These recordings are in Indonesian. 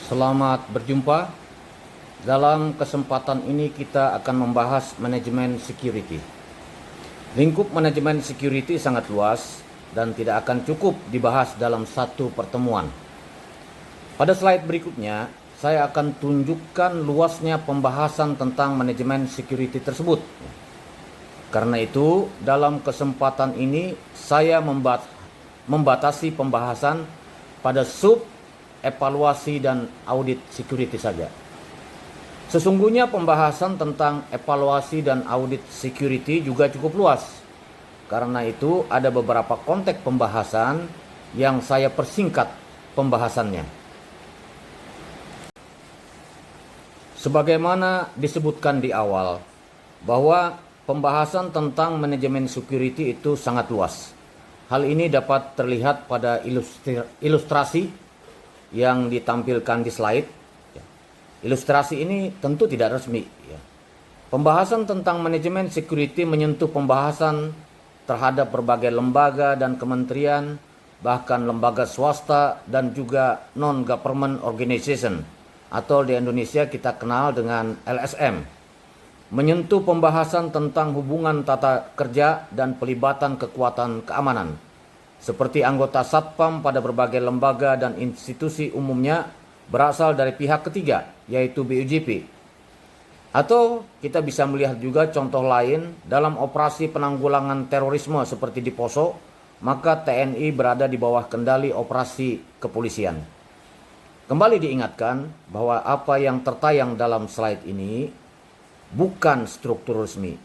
Selamat berjumpa. Dalam kesempatan ini kita akan membahas manajemen security. Lingkup manajemen security sangat luas dan tidak akan cukup dibahas dalam satu pertemuan. Pada slide berikutnya, saya akan tunjukkan luasnya pembahasan tentang manajemen security tersebut. Karena itu, dalam kesempatan ini saya membatasi pembahasan pada sub evaluasi dan audit security saja. Sesungguhnya pembahasan tentang evaluasi dan audit security juga cukup luas. Karena itu ada beberapa konteks pembahasan yang saya persingkat pembahasannya. Sebagaimana disebutkan di awal, bahwa pembahasan tentang manajemen security itu sangat luas. Hal ini dapat terlihat pada ilustrasi yang ditampilkan di slide. Ilustrasi ini tentu tidak resmi. Pembahasan tentang manajemen security menyentuh pembahasan terhadap berbagai lembaga dan kementerian, bahkan lembaga swasta dan juga non-government organization, atau di Indonesia kita kenal dengan LSM. Menyentuh pembahasan tentang hubungan tata kerja dan pelibatan kekuatan keamanan, seperti anggota Satpam pada berbagai lembaga dan institusi umumnya berasal dari pihak ketiga, yaitu BUJP. Atau kita bisa melihat juga contoh lain dalam operasi penanggulangan terorisme seperti di Poso, maka TNI berada di bawah kendali operasi kepolisian. Kembali diingatkan bahwa apa yang tertayang dalam slide ini bukan struktur resmi.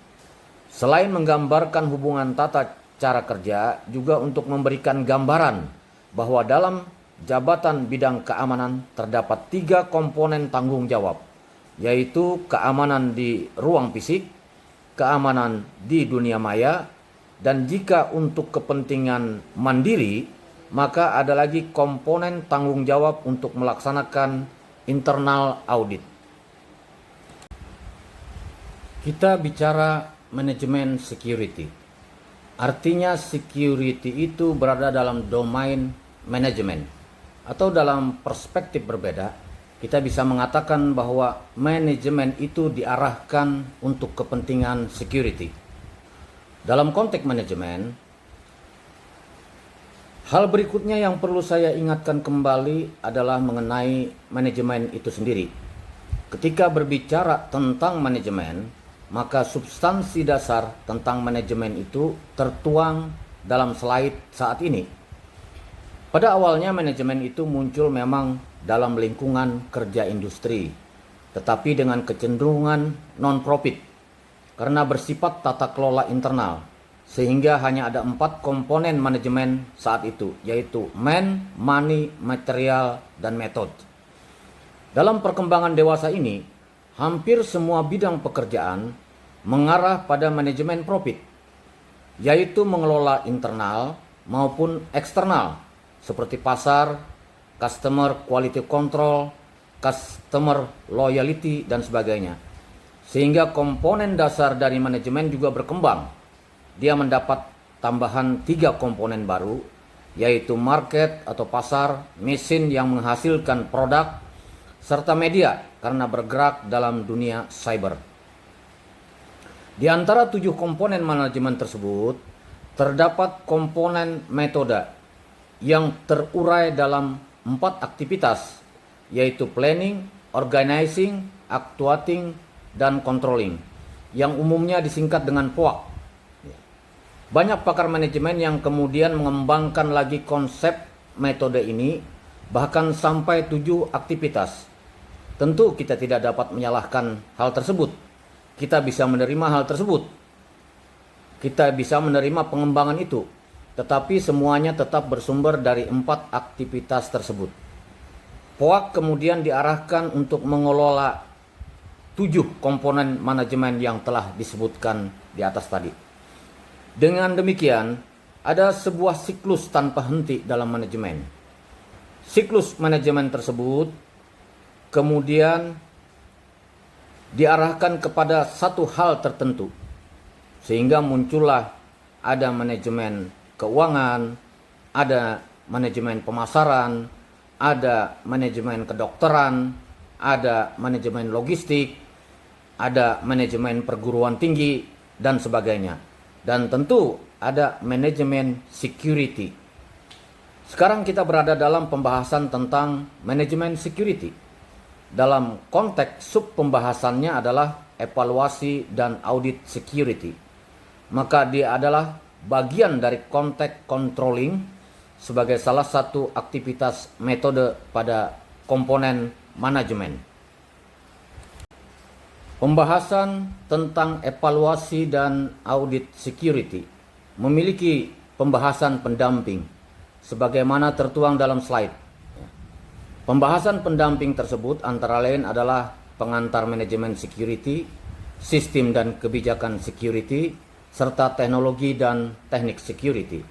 Selain menggambarkan hubungan tata cara kerja, juga untuk memberikan gambaran bahwa dalam jabatan bidang keamanan terdapat 3 komponen tanggung jawab, yaitu keamanan di ruang fisik, keamanan di dunia maya, dan jika untuk kepentingan mandiri, maka ada lagi komponen tanggung jawab untuk melaksanakan internal audit. Kita bicara manajemen security. Artinya security itu berada dalam domain manajemen. Atau dalam perspektif berbeda, kita bisa mengatakan bahwa manajemen itu diarahkan untuk kepentingan security. Dalam konteks manajemen, hal berikutnya yang perlu saya ingatkan kembali adalah mengenai manajemen itu sendiri. Ketika berbicara tentang manajemen, maka substansi dasar tentang manajemen itu tertuang dalam slide saat ini. Pada awalnya manajemen itu muncul memang dalam lingkungan kerja industri, tetapi dengan kecenderungan non-profit karena bersifat tata kelola internal, sehingga hanya ada 4 komponen manajemen saat itu, yaitu man, money, material, dan method. Dalam perkembangan dewasa ini, hampir semua bidang pekerjaan mengarah pada manajemen profit, yaitu mengelola internal maupun eksternal, seperti pasar, customer quality control, customer loyalty, dan sebagainya. Sehingga komponen dasar dari manajemen juga berkembang. Dia mendapat tambahan 3 komponen baru, yaitu market atau pasar, mesin yang menghasilkan produk, serta media karena bergerak dalam dunia cyber. Di antara 7 komponen manajemen tersebut, terdapat komponen metode yang terurai dalam 4 aktivitas, yaitu planning, organizing, actuating, dan controlling, yang umumnya disingkat dengan POAK. Banyak pakar manajemen yang kemudian mengembangkan lagi konsep metode ini, bahkan sampai 7 aktivitas. Tentu kita tidak dapat menyalahkan hal tersebut. Kita bisa menerima hal tersebut. Kita bisa menerima pengembangan itu. Tetapi semuanya tetap bersumber dari 4 aktivitas tersebut. POAK kemudian diarahkan untuk mengelola 7 komponen manajemen yang telah disebutkan di atas tadi. Dengan demikian, ada sebuah siklus tanpa henti dalam manajemen. Siklus manajemen tersebut kemudian diarahkan kepada satu hal tertentu, sehingga muncullah ada manajemen keuangan, ada manajemen pemasaran, ada manajemen kedokteran, ada manajemen logistik, ada manajemen perguruan tinggi, dan sebagainya. Dan tentu ada manajemen security. Sekarang kita berada dalam pembahasan tentang manajemen security. Dalam konteks sub pembahasannya adalah evaluasi dan audit security. Maka dia adalah bagian dari konteks controlling sebagai salah satu aktivitas metode pada komponen manajemen. Pembahasan tentang evaluasi dan audit security memiliki pembahasan pendamping sebagaimana tertuang dalam slide. Pembahasan pendamping tersebut antara lain adalah pengantar manajemen security, sistem dan kebijakan security, serta teknologi dan teknik security.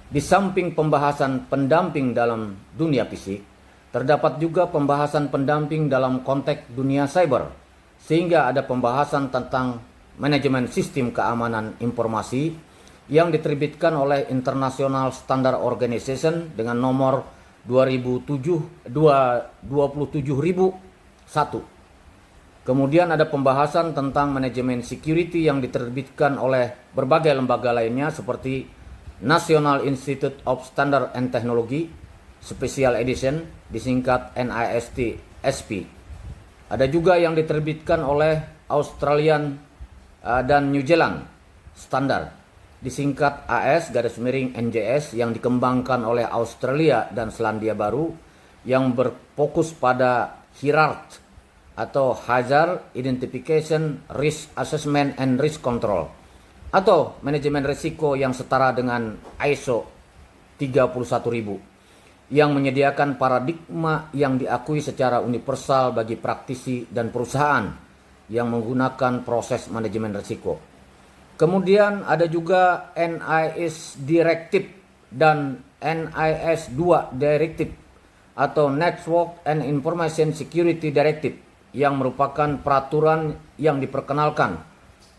Di samping pembahasan pendamping dalam dunia fisik, terdapat juga pembahasan pendamping dalam konteks dunia cyber, sehingga ada pembahasan tentang manajemen sistem keamanan informasi yang diterbitkan oleh International Standard Organization dengan nomor 27001. Kemudian ada pembahasan tentang manajemen security yang diterbitkan oleh berbagai lembaga lainnya seperti National Institute of Standard and Technology Special Edition disingkat NIST SP. Ada juga yang diterbitkan oleh Australian dan New Zealand Standard disingkat AS_NJS yang dikembangkan oleh Australia dan Selandia Baru yang berfokus pada hierarchy atau Hazard Identification, Risk Assessment and Risk Control atau manajemen risiko yang setara dengan ISO 31000 yang menyediakan paradigma yang diakui secara universal bagi praktisi dan perusahaan yang menggunakan proses manajemen risiko. Kemudian ada juga NIS Directive dan NIS 2 Directive atau Network and Information Security Directive yang merupakan peraturan yang diperkenalkan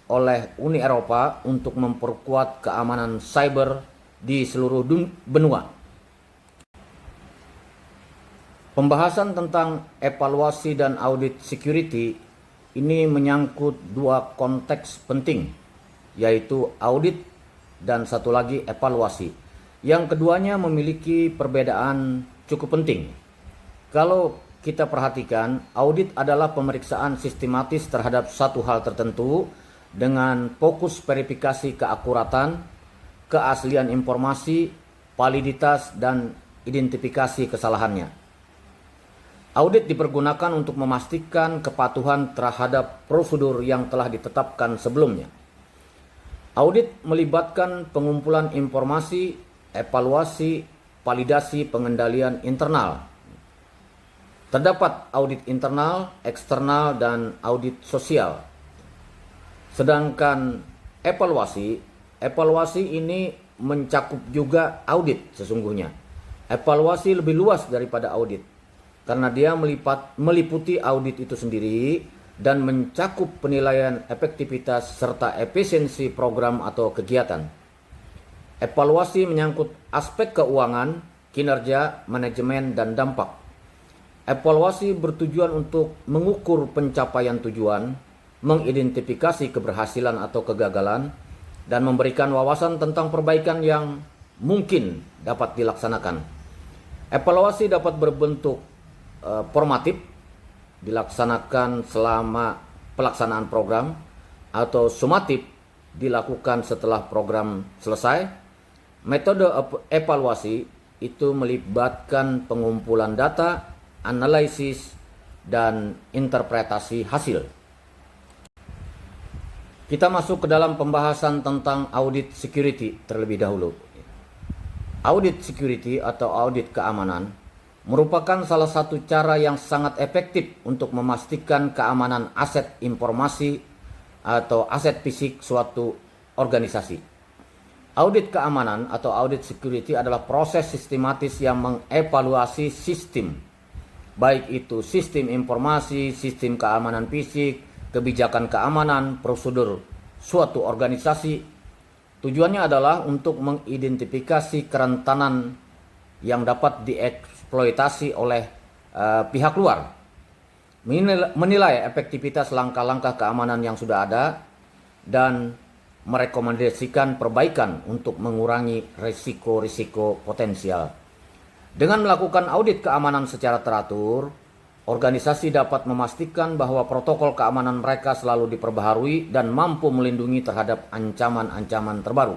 oleh Uni Eropa untuk memperkuat keamanan cyber di seluruh benua. Pembahasan tentang evaluasi dan audit security ini menyangkut dua konteks penting, yaitu audit dan satu lagi evaluasi. Yang keduanya memiliki perbedaan cukup penting. Kalau kita perhatikan, audit adalah pemeriksaan sistematis terhadap satu hal tertentu dengan fokus verifikasi keakuratan, keaslian informasi, validitas, dan identifikasi kesalahannya. Audit dipergunakan untuk memastikan kepatuhan terhadap prosedur yang telah ditetapkan sebelumnya. Audit melibatkan pengumpulan informasi, evaluasi, validasi, pengendalian internal. Terdapat audit internal, eksternal, dan audit sosial. Sedangkan evaluasi ini mencakup juga audit sesungguhnya. Evaluasi lebih luas daripada audit karena dia meliputi audit itu sendiri dan mencakup penilaian efektivitas serta efisiensi program atau kegiatan. Evaluasi menyangkut aspek keuangan, kinerja, manajemen, dan dampak. Evaluasi bertujuan untuk mengukur pencapaian tujuan, mengidentifikasi keberhasilan atau kegagalan, dan memberikan wawasan tentang perbaikan yang mungkin dapat dilaksanakan. Evaluasi dapat berbentuk formatif, dilaksanakan selama pelaksanaan program, atau sumatif, dilakukan setelah program selesai. Metode evaluasi itu melibatkan pengumpulan data, analisis, dan interpretasi hasil. Kita masuk ke dalam pembahasan tentang audit security terlebih dahulu. Audit security atau audit keamanan merupakan salah satu cara yang sangat efektif untuk memastikan keamanan aset informasi atau aset fisik suatu organisasi. Audit keamanan atau audit security adalah proses sistematis yang mengevaluasi sistem, baik itu sistem informasi, sistem keamanan fisik, kebijakan keamanan, prosedur suatu organisasi. Tujuannya adalah untuk mengidentifikasi kerentanan yang dapat dieksploitasi oleh pihak luar, menilai efektivitas langkah-langkah keamanan yang sudah ada, dan merekomendasikan perbaikan untuk mengurangi risiko-risiko potensial. Dengan melakukan audit keamanan secara teratur, organisasi dapat memastikan bahwa protokol keamanan mereka selalu diperbaharui dan mampu melindungi terhadap ancaman-ancaman terbaru.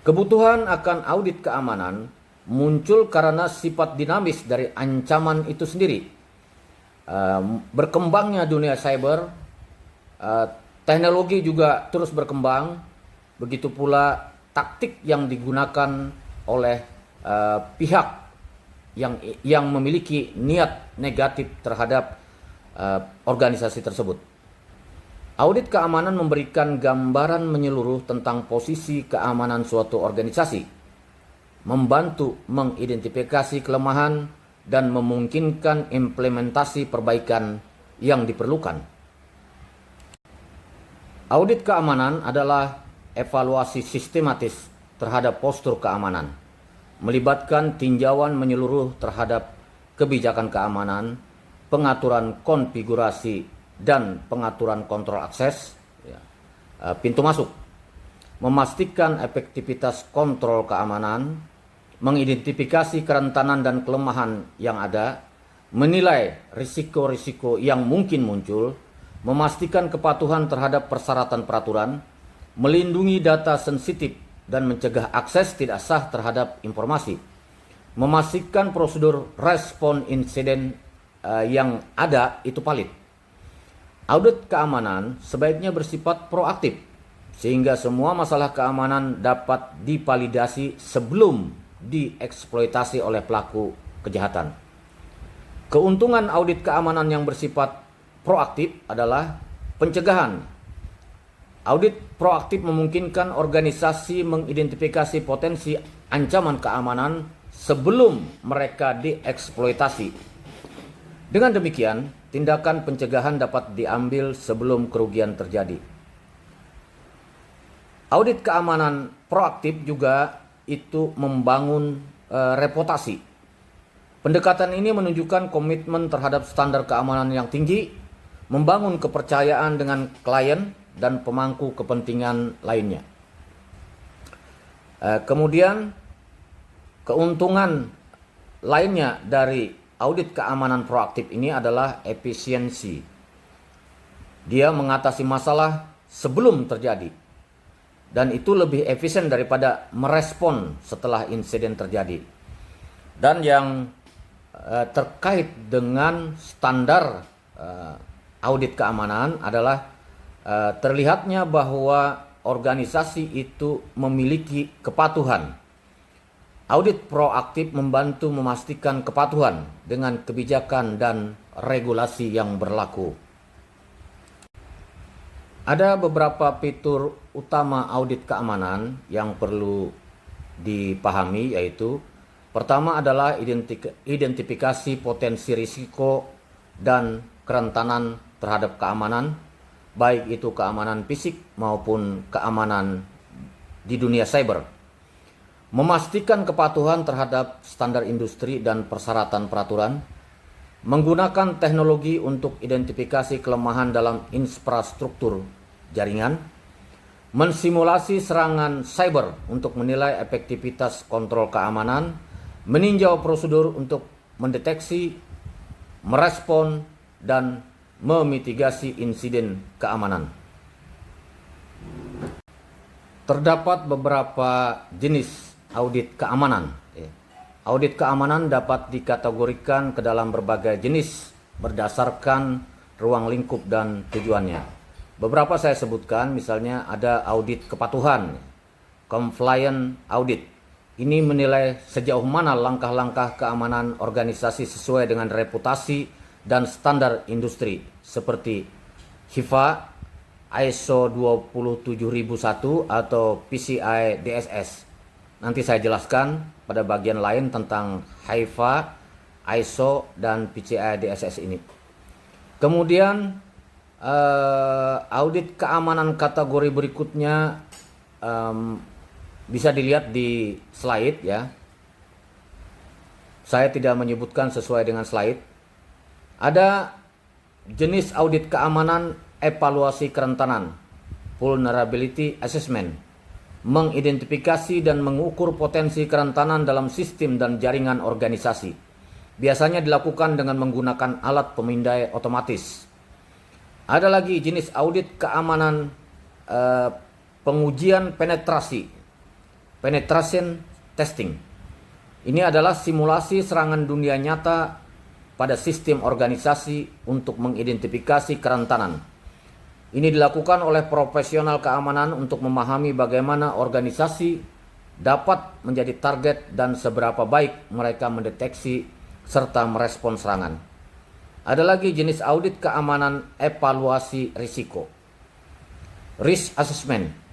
Kebutuhan akan audit keamanan muncul karena sifat dinamis dari ancaman itu sendiri. Berkembangnya dunia cyber, teknologi juga terus berkembang, begitu pula taktik yang digunakan oleh pihak yang memiliki niat negatif terhadap organisasi tersebut. Audit keamanan memberikan gambaran menyeluruh tentang posisi keamanan suatu organisasi, membantu mengidentifikasi kelemahan dan memungkinkan implementasi perbaikan yang diperlukan. Audit keamanan adalah evaluasi sistematis terhadap postur keamanan, melibatkan tinjauan menyeluruh terhadap kebijakan keamanan, pengaturan konfigurasi dan pengaturan kontrol akses, pintu masuk, memastikan efektivitas kontrol keamanan, mengidentifikasi kerentanan dan kelemahan yang ada, menilai risiko-risiko yang mungkin muncul, memastikan kepatuhan terhadap persyaratan peraturan, melindungi data sensitif dan mencegah akses tidak sah terhadap informasi, memastikan prosedur respon insiden yang ada itu valid. Audit keamanan sebaiknya bersifat proaktif, sehingga semua masalah keamanan dapat divalidasi sebelum dieksploitasi oleh pelaku kejahatan. Keuntungan audit keamanan yang bersifat proaktif adalah pencegahan. Audit proaktif memungkinkan organisasi mengidentifikasi potensi ancaman keamanan sebelum mereka dieksploitasi. Dengan demikian, tindakan pencegahan dapat diambil sebelum kerugian terjadi. Audit keamanan proaktif juga itu membangun reputasi. Pendekatan ini menunjukkan komitmen terhadap standar keamanan yang tinggi, membangun kepercayaan dengan klien dan pemangku kepentingan lainnya. Kemudian, keuntungan lainnya dari audit keamanan proaktif ini adalah efisiensi. Dia mengatasi masalah sebelum terjadi, dan itu lebih efisien daripada merespon setelah insiden terjadi. Dan yang terkait dengan standar audit keamanan adalah terlihatnya bahwa organisasi itu memiliki kepatuhan. Audit proaktif membantu memastikan kepatuhan dengan kebijakan dan regulasi yang berlaku. Ada beberapa fitur utama audit keamanan yang perlu dipahami, yaitu pertama adalah identifikasi potensi risiko dan kerentanan terhadap keamanan, baik itu keamanan fisik maupun keamanan di dunia cyber. Memastikan kepatuhan terhadap standar industri dan persyaratan peraturan, menggunakan teknologi untuk identifikasi kelemahan dalam infrastruktur jaringan, mensimulasi serangan cyber untuk menilai efektivitas kontrol keamanan, meninjau prosedur untuk mendeteksi, merespon, dan memitigasi insiden keamanan. Terdapat beberapa jenis audit keamanan. Audit keamanan dapat dikategorikan ke dalam berbagai jenis berdasarkan ruang lingkup dan tujuannya. Beberapa saya sebutkan, misalnya ada audit kepatuhan, compliance audit. Ini menilai sejauh mana langkah-langkah keamanan organisasi sesuai dengan reputasi dan standar industri seperti HIPAA, ISO 27001 atau PCI DSS. Nanti saya jelaskan pada bagian lain tentang HIPAA, ISO, dan PCI DSS ini. Kemudian audit keamanan kategori berikutnya bisa dilihat di slide ya. Saya tidak menyebutkan sesuai dengan slide. Ada jenis audit keamanan evaluasi kerentanan, vulnerability assessment, mengidentifikasi dan mengukur potensi kerentanan dalam sistem dan jaringan organisasi. Biasanya dilakukan dengan menggunakan alat pemindai otomatis. Ada lagi jenis audit keamanan pengujian penetrasi, penetration testing. Ini adalah simulasi serangan dunia nyata pada sistem organisasi untuk mengidentifikasi kerentanan. Ini dilakukan oleh profesional keamanan untuk memahami bagaimana organisasi dapat menjadi target dan seberapa baik mereka mendeteksi serta merespon serangan. Ada lagi jenis audit keamanan evaluasi risiko, risk assessment.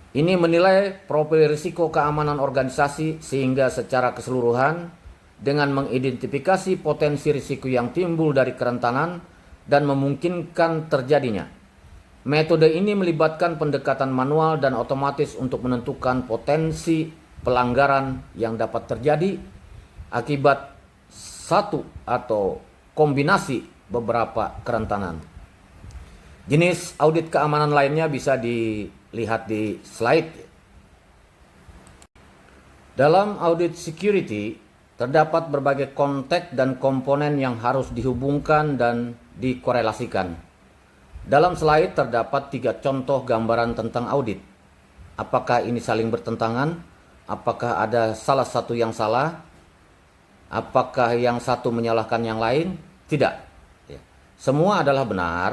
Ini menilai profil risiko keamanan organisasi sehingga secara keseluruhan dengan mengidentifikasi potensi risiko yang timbul dari kerentanan dan memungkinkan terjadinya. Metode ini melibatkan pendekatan manual dan otomatis untuk menentukan potensi pelanggaran yang dapat terjadi akibat satu atau kombinasi beberapa kerentanan. Jenis audit keamanan lainnya bisa dilihat di slide. Dalam audit security, terdapat berbagai konteks dan komponen yang harus dihubungkan dan dikorelasikan. Dalam slide terdapat 3 contoh gambaran tentang audit. Apakah ini saling bertentangan? Apakah ada salah satu yang salah? Apakah yang satu menyalahkan yang lain? Tidak. Semua adalah benar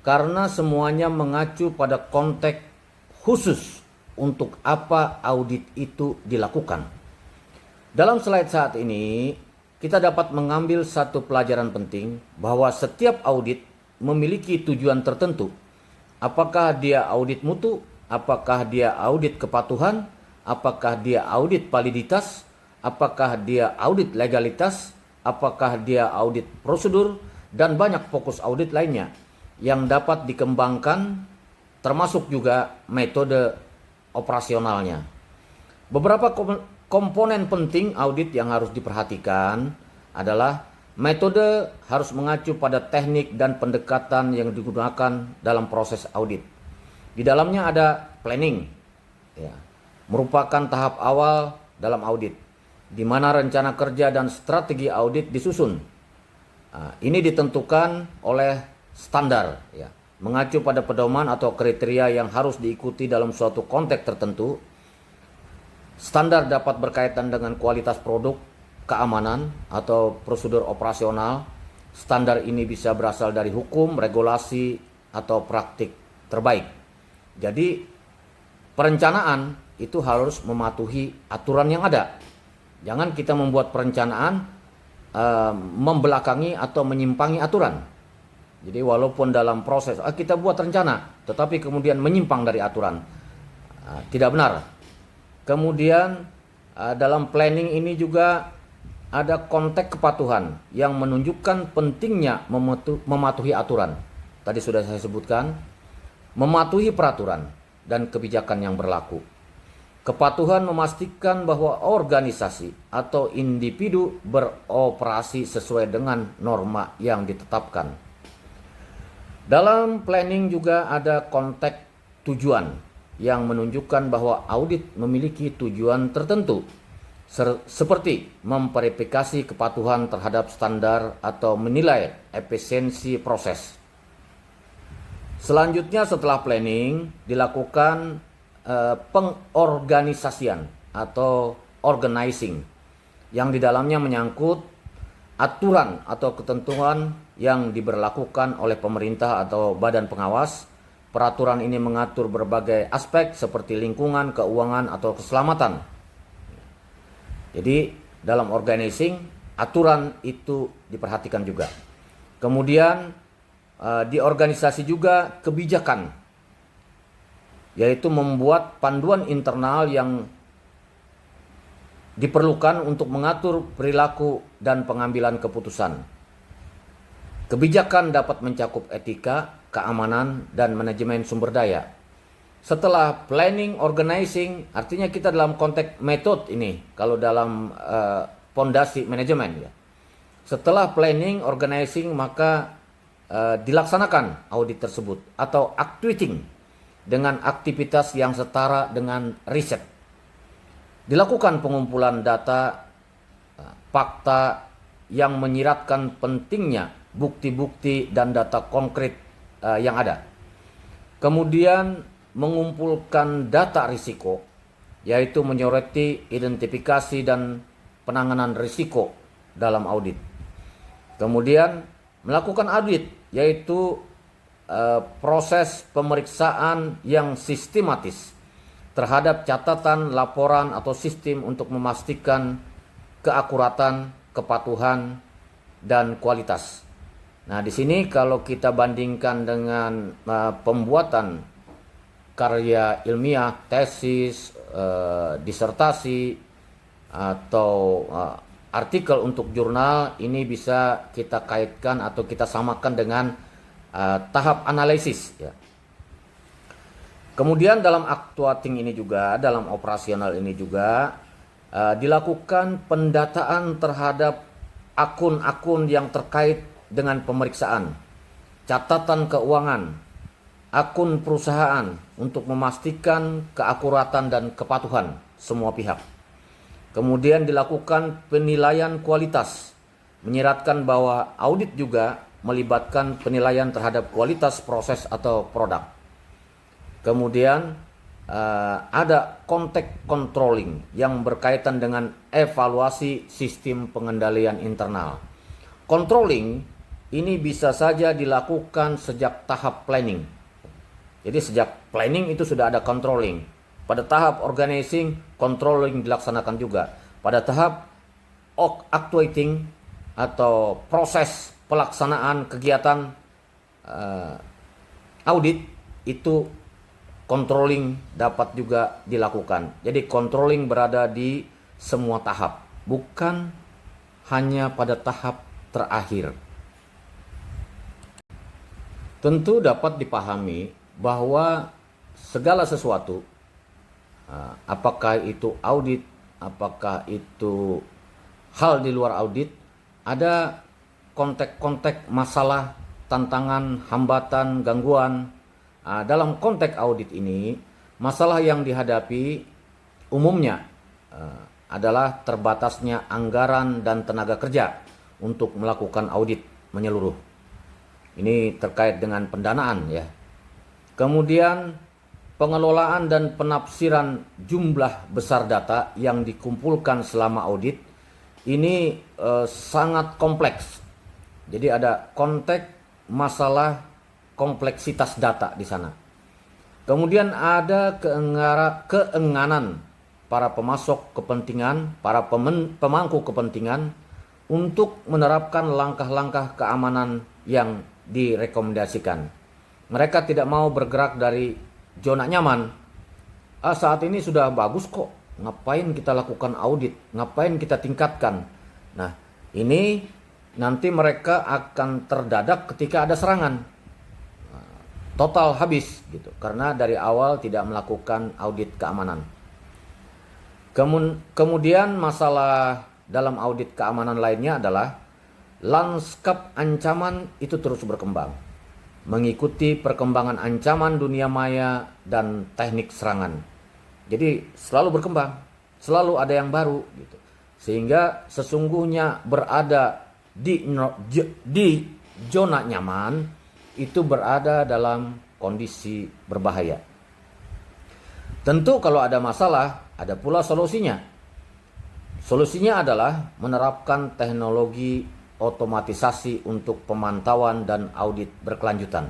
karena semuanya mengacu pada konteks khusus untuk apa audit itu dilakukan. Dalam slide saat ini, kita dapat mengambil satu pelajaran penting bahwa setiap audit memiliki tujuan tertentu. Apakah dia audit mutu? Apakah dia audit kepatuhan? Apakah dia audit validitas? Apakah dia audit legalitas? Apakah dia audit prosedur? Dan banyak fokus audit lainnya yang dapat dikembangkan, termasuk juga metode operasionalnya. Beberapa komponen penting audit yang harus diperhatikan adalah metode harus mengacu pada teknik dan pendekatan yang digunakan dalam proses audit. Di dalamnya ada planning, merupakan tahap awal dalam audit, di mana rencana kerja dan strategi audit disusun. Ini ditentukan oleh standar, mengacu pada pedoman atau kriteria yang harus diikuti dalam suatu konteks tertentu. Standar dapat berkaitan dengan kualitas produk, keamanan, atau prosedur operasional. Standar ini bisa berasal dari hukum, regulasi, atau praktik terbaik. Jadi, perencanaan itu harus mematuhi aturan yang ada. Jangan kita membuat perencanaan membelakangi atau menyimpangi aturan. Jadi walaupun dalam proses kita buat rencana, tetapi kemudian menyimpang dari aturan, tidak benar. Kemudian dalam planning ini juga ada konteks kepatuhan yang menunjukkan pentingnya mematuhi aturan. Tadi sudah saya sebutkan, mematuhi peraturan dan kebijakan yang berlaku. Kepatuhan memastikan bahwa organisasi atau individu beroperasi sesuai dengan norma yang ditetapkan. Dalam planning juga ada konteks tujuan yang menunjukkan bahwa audit memiliki tujuan tertentu, seperti memverifikasi kepatuhan terhadap standar atau menilai efisiensi proses. Selanjutnya setelah planning dilakukan pengorganisasian atau organizing yang di dalamnya menyangkut aturan atau ketentuan yang diberlakukan oleh pemerintah atau badan pengawas. Peraturan ini mengatur berbagai aspek seperti lingkungan, keuangan, atau keselamatan. Jadi dalam organizing aturan itu diperhatikan juga. Kemudian di organisasi juga kebijakan, yaitu membuat panduan internal yang diperlukan untuk mengatur perilaku dan pengambilan keputusan. Kebijakan dapat mencakup etika, keamanan, dan manajemen sumber daya. Setelah planning, organizing, artinya kita dalam konteks metode ini. Kalau dalam pondasi manajemen ya. Setelah planning, organizing, maka dilaksanakan audit tersebut atau actuating dengan aktivitas yang setara dengan riset. Dilakukan pengumpulan data, fakta yang menyiratkan pentingnya bukti-bukti dan data konkret yang ada. Kemudian mengumpulkan data risiko, yaitu menyoroti identifikasi dan penanganan risiko dalam audit. Kemudian melakukan audit, yaitu proses pemeriksaan yang sistematis terhadap catatan, laporan, atau sistem untuk memastikan keakuratan, kepatuhan, dan kualitas. Nah, di sini kalau kita bandingkan dengan pembuatan karya ilmiah, tesis, disertasi, atau artikel untuk jurnal, ini bisa kita kaitkan atau kita samakan dengan tahap analisis ya. Kemudian dalam actuating ini juga, dalam operasional ini juga dilakukan pendataan terhadap akun-akun yang terkait dengan pemeriksaan, catatan keuangan, akun perusahaan untuk memastikan keakuratan dan kepatuhan semua pihak. Kemudian dilakukan penilaian kualitas, menyiratkan bahwa audit juga melibatkan penilaian terhadap kualitas proses atau produk. Kemudian ada contact controlling yang berkaitan dengan evaluasi sistem pengendalian internal. Controlling ini bisa saja dilakukan sejak tahap planning. Jadi sejak planning itu sudah ada controlling. Pada tahap organizing, controlling dilaksanakan juga. Pada tahap actuating atau proses pelaksanaan kegiatan audit, itu controlling dapat juga dilakukan. Jadi controlling berada di semua tahap, bukan hanya pada tahap terakhir. Tentu dapat dipahami bahwa segala sesuatu, apakah itu audit, apakah itu hal di luar audit, ada konteks-konteks masalah, tantangan, hambatan, gangguan. Dalam konteks audit ini, masalah yang dihadapi umumnya adalah terbatasnya anggaran dan tenaga kerja untuk melakukan audit menyeluruh. Ini terkait dengan pendanaan ya. Kemudian pengelolaan dan penafsiran jumlah besar data yang dikumpulkan selama audit ini sangat kompleks. Jadi ada konteks masalah kompleksitas data di sana. Kemudian ada keenganan para pemasok kepentingan, para pemangku kepentingan untuk menerapkan langkah-langkah keamanan yang direkomendasikan. Mereka tidak mau bergerak dari zona nyaman. Saat ini sudah bagus kok, ngapain kita lakukan audit, ngapain kita tingkatkan. Nah, ini nanti mereka akan terdadak ketika ada serangan. Total habis gitu, karena dari awal tidak melakukan audit keamanan. Kemudian masalah dalam audit keamanan lainnya adalah lanskap ancaman itu terus berkembang, mengikuti perkembangan ancaman dunia maya dan teknik serangan. Jadi selalu berkembang, selalu ada yang baru gitu. Sehingga sesungguhnya berada di zona nyaman itu berada dalam kondisi berbahaya. Tentu kalau ada masalah, ada pula solusinya. Solusinya adalah menerapkan teknologi otomatisasi untuk pemantauan dan audit berkelanjutan.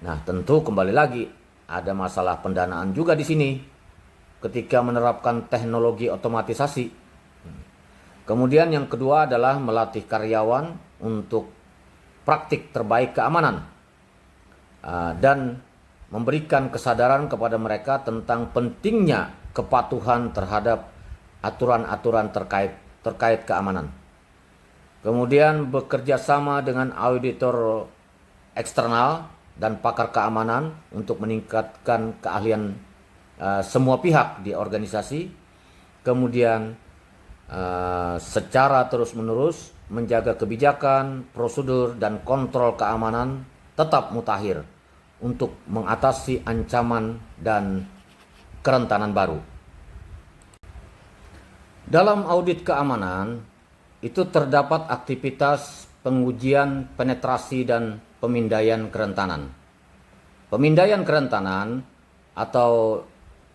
Nah, tentu kembali lagi ada masalah pendanaan juga di sini ketika menerapkan teknologi otomatisasi. Kemudian yang kedua adalah melatih karyawan untuk praktik terbaik keamanan dan memberikan kesadaran kepada mereka tentang pentingnya kepatuhan terhadap aturan-aturan terkait keamanan. Kemudian bekerja sama dengan auditor eksternal dan pakar keamanan untuk meningkatkan keahlian semua pihak di organisasi. Kemudian secara terus-menerus menjaga kebijakan, prosedur, dan kontrol keamanan tetap mutakhir untuk mengatasi ancaman dan kerentanan baru. Dalam audit keamanan, itu terdapat aktivitas pengujian penetrasi dan pemindaian kerentanan. Pemindaian kerentanan atau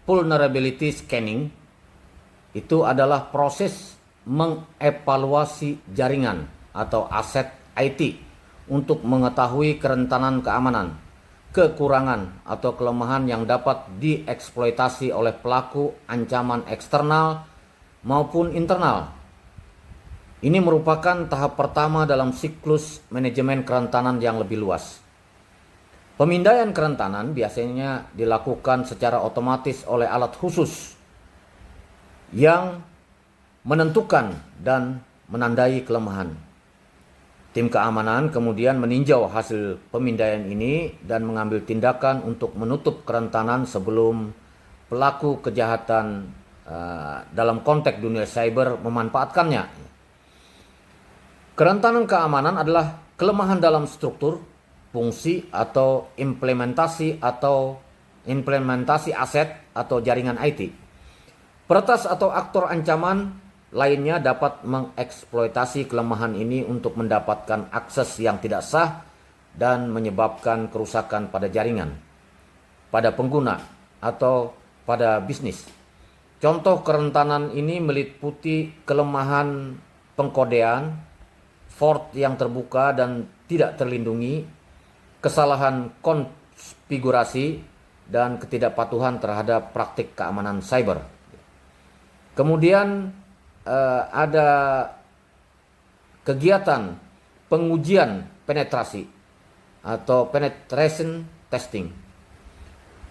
vulnerability scanning itu adalah proses mengevaluasi jaringan atau aset IT untuk mengetahui kerentanan keamanan, kekurangan atau kelemahan yang dapat dieksploitasi oleh pelaku ancaman eksternal maupun internal. Ini merupakan tahap pertama dalam siklus manajemen kerentanan yang lebih luas. Pemindaian kerentanan biasanya dilakukan secara otomatis oleh alat khusus yang menentukan dan menandai kelemahan. Tim keamanan kemudian meninjau hasil pemindaian ini dan mengambil tindakan untuk menutup kerentanan sebelum pelaku kejahatan dalam konteks dunia cyber memanfaatkannya. Kerentanan keamanan adalah kelemahan dalam struktur, fungsi atau implementasi aset atau jaringan IT. Peretas atau aktor ancaman lainnya dapat mengeksploitasi kelemahan ini untuk mendapatkan akses yang tidak sah dan menyebabkan kerusakan pada jaringan, pada pengguna, atau pada bisnis. Contoh kerentanan ini meliputi kelemahan pengkodean, fault yang terbuka dan tidak terlindungi, kesalahan konfigurasi, dan ketidakpatuhan terhadap praktik keamanan cyber. Kemudian ada kegiatan pengujian penetrasi atau penetration testing.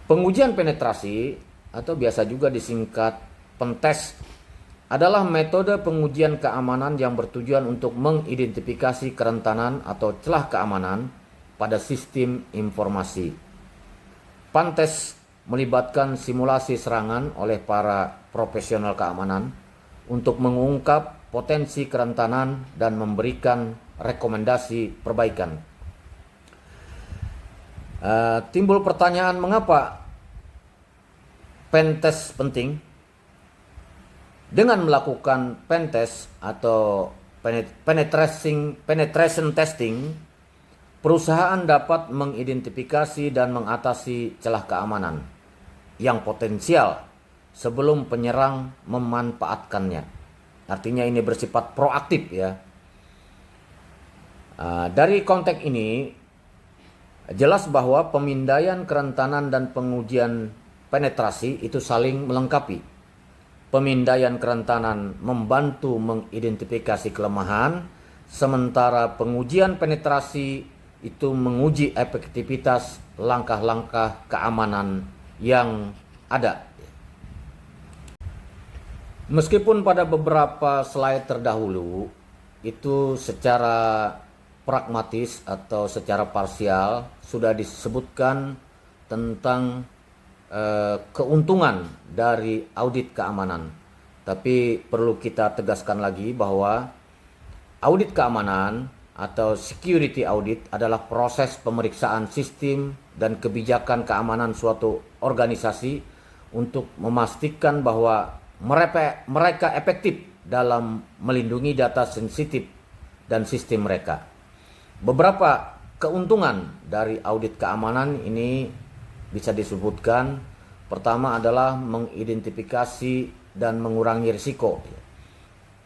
Pengujian penetrasi atau biasa juga disingkat pentest adalah metode pengujian keamanan yang bertujuan untuk mengidentifikasi kerentanan atau celah keamanan pada sistem informasi. Pentest melibatkan simulasi serangan oleh para profesional keamanan untuk mengungkap potensi kerentanan dan memberikan rekomendasi perbaikan. Timbul pertanyaan, mengapa pentest penting? Dengan melakukan pentest atau penetration testing, perusahaan dapat mengidentifikasi dan mengatasi celah keamanan yang potensial sebelum penyerang memanfaatkannya. Artinya ini bersifat proaktif ya. Dari konteks ini jelas bahwa pemindaian kerentanan dan pengujian penetrasi itu saling melengkapi. Pemindaian kerentanan membantu mengidentifikasi kelemahan, sementara pengujian penetrasi itu menguji efektivitas langkah-langkah keamanan yang ada. Meskipun pada beberapa slide terdahulu itu secara pragmatis atau secara parsial sudah disebutkan tentang keuntungan dari audit keamanan. Tapi perlu kita tegaskan lagi bahwa audit keamanan atau security audit adalah proses pemeriksaan sistem dan kebijakan keamanan suatu organisasi untuk memastikan bahwa mereka efektif dalam melindungi data sensitif dan sistem mereka. Beberapa keuntungan dari audit keamanan ini bisa disebutkan. Pertama adalah mengidentifikasi dan mengurangi risiko.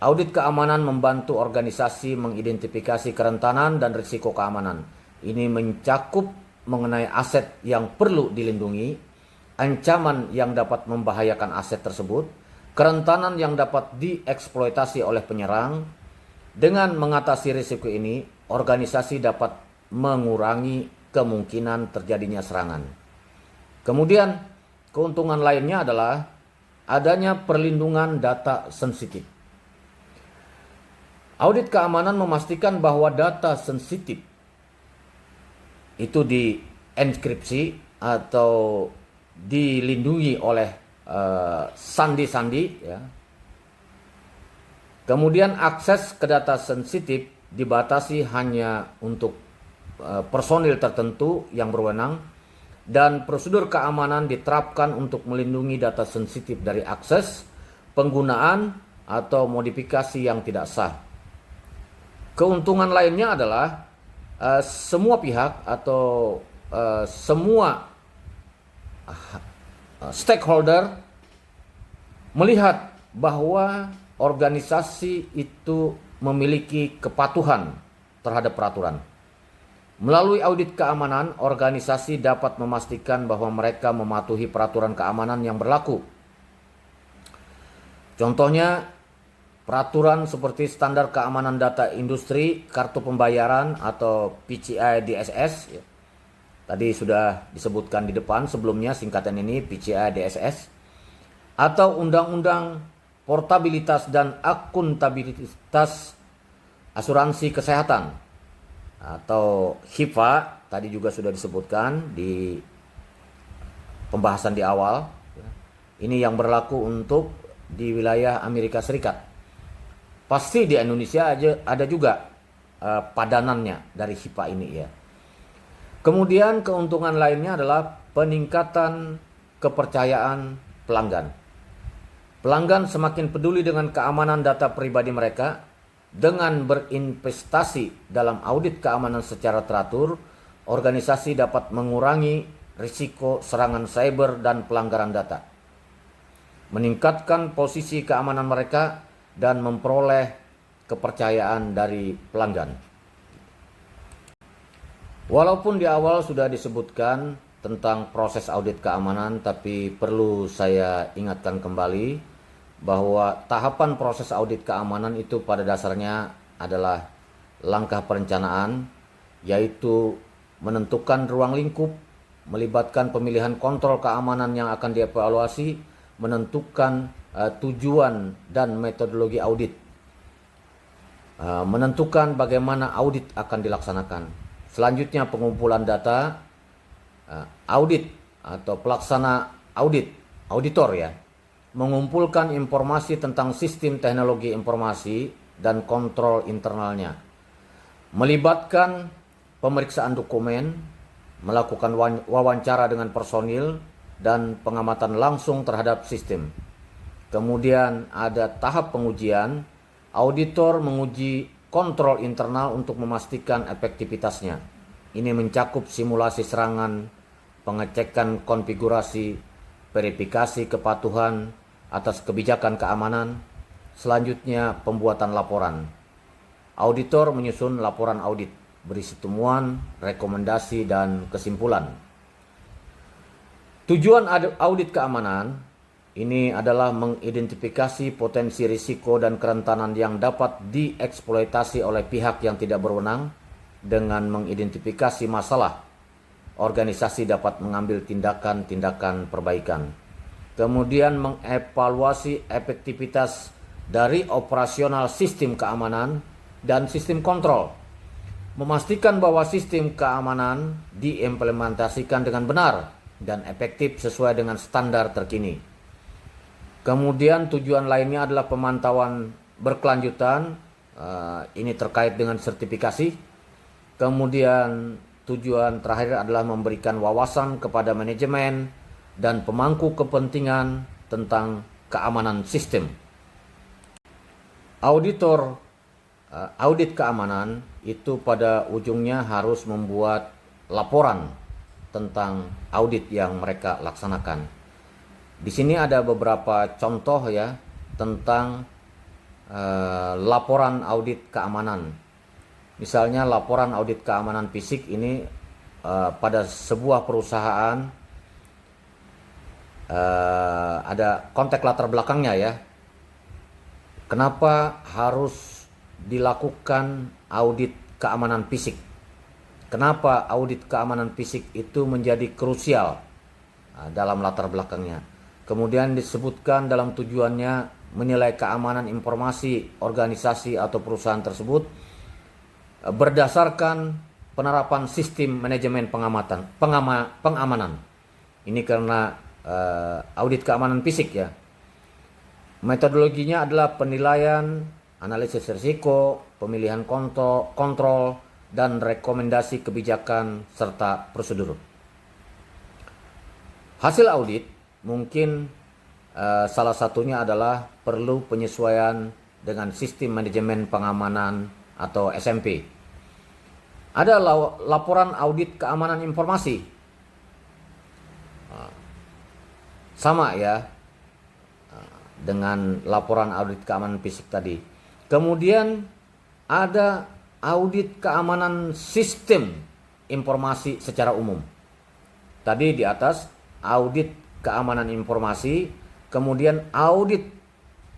Audit keamanan membantu organisasi mengidentifikasi kerentanan dan risiko keamanan. Ini mencakup mengenai aset yang perlu dilindungi, ancaman yang dapat membahayakan aset tersebut, kerentanan yang dapat dieksploitasi oleh penyerang. Dengan mengatasi risiko ini, organisasi dapat mengurangi kemungkinan terjadinya serangan. Kemudian, keuntungan lainnya adalah adanya perlindungan data sensitif. Audit keamanan memastikan bahwa data sensitif itu dienkripsi atau dilindungi oleh sandi-sandi ya, Kemudian akses ke data sensitif dibatasi hanya untuk personil tertentu yang berwenang, dan prosedur keamanan diterapkan untuk melindungi data sensitif dari akses, penggunaan, atau modifikasi yang tidak sah. Keuntungan lainnya adalah semua pihak atau semua stakeholder melihat bahwa organisasi itu memiliki kepatuhan terhadap peraturan. Melalui audit keamanan, organisasi dapat memastikan bahwa mereka mematuhi peraturan keamanan yang berlaku. Contohnya, peraturan seperti standar keamanan data industri, kartu pembayaran atau PCI DSS. Tadi sudah disebutkan di depan sebelumnya singkatan ini PCI DSS. Atau undang-undang portabilitas dan akuntabilitas asuransi kesehatan atau HIPAA, tadi juga sudah disebutkan di pembahasan di awal. Ini yang berlaku untuk di wilayah Amerika Serikat. Pasti di Indonesia ada juga padanannya dari HIPAA ini ya. Kemudian keuntungan lainnya adalah peningkatan kepercayaan pelanggan. Pelanggan semakin peduli dengan keamanan data pribadi mereka. Dengan berinvestasi dalam audit keamanan secara teratur, organisasi dapat mengurangi risiko serangan cyber dan pelanggaran data, meningkatkan posisi keamanan mereka, dan memperoleh kepercayaan dari pelanggan. Walaupun di awal sudah disebutkan tentang proses audit keamanan, tapi perlu saya ingatkan kembali bahwa tahapan proses audit keamanan itu pada dasarnya adalah langkah perencanaan, yaitu menentukan ruang lingkup, melibatkan pemilihan kontrol keamanan yang akan dievaluasi, menentukan tujuan dan metodologi audit, menentukan bagaimana audit akan dilaksanakan. Selanjutnya pengumpulan data, audit atau pelaksana audit, auditor ya, mengumpulkan informasi tentang sistem teknologi informasi dan kontrol internalnya, melibatkan pemeriksaan dokumen, melakukan wawancara dengan personil, dan pengamatan langsung terhadap sistem. Kemudian ada tahap pengujian, auditor menguji kontrol internal untuk memastikan efektivitasnya. Ini mencakup simulasi serangan, pengecekan konfigurasi, verifikasi kepatuhan atas kebijakan keamanan, selanjutnya pembuatan laporan. Auditor menyusun laporan audit, berisi temuan, rekomendasi, dan kesimpulan. Tujuan audit keamanan ini adalah mengidentifikasi potensi risiko dan kerentanan yang dapat dieksploitasi oleh pihak yang tidak berwenang. Dengan mengidentifikasi masalah, organisasi dapat mengambil tindakan-tindakan perbaikan. Kemudian mengevaluasi efektivitas dari operasional sistem keamanan dan sistem kontrol. Memastikan bahwa sistem keamanan diimplementasikan dengan benar dan efektif sesuai dengan standar terkini. Kemudian tujuan lainnya adalah pemantauan berkelanjutan. Ini terkait dengan sertifikasi. Kemudian tujuan terakhir adalah memberikan wawasan kepada manajemen dan pemangku kepentingan tentang keamanan sistem. Auditor audit keamanan itu pada ujungnya harus membuat laporan tentang audit yang mereka laksanakan. Di sini ada beberapa contoh ya tentang laporan audit keamanan. Misalnya laporan audit keamanan fisik ini pada sebuah perusahaan ada konteks latar belakangnya ya. Kenapa harus dilakukan audit keamanan fisik? Kenapa audit keamanan fisik itu menjadi krusial dalam latar belakangnya? Kemudian disebutkan dalam tujuannya menilai keamanan informasi organisasi atau perusahaan tersebut berdasarkan penerapan sistem manajemen pengamanan. Ini karena audit keamanan fisik ya. Metodologinya adalah penilaian analisis risiko, pemilihan kontrol, dan rekomendasi kebijakan serta prosedur. Hasil audit mungkin salah satunya adalah perlu penyesuaian dengan sistem manajemen pengamanan atau SMP. Ada laporan audit keamanan informasi. Sama ya dengan laporan audit keamanan fisik tadi. Kemudian ada audit keamanan sistem informasi secara umum. Tadi di atas audit keamanan informasi, kemudian audit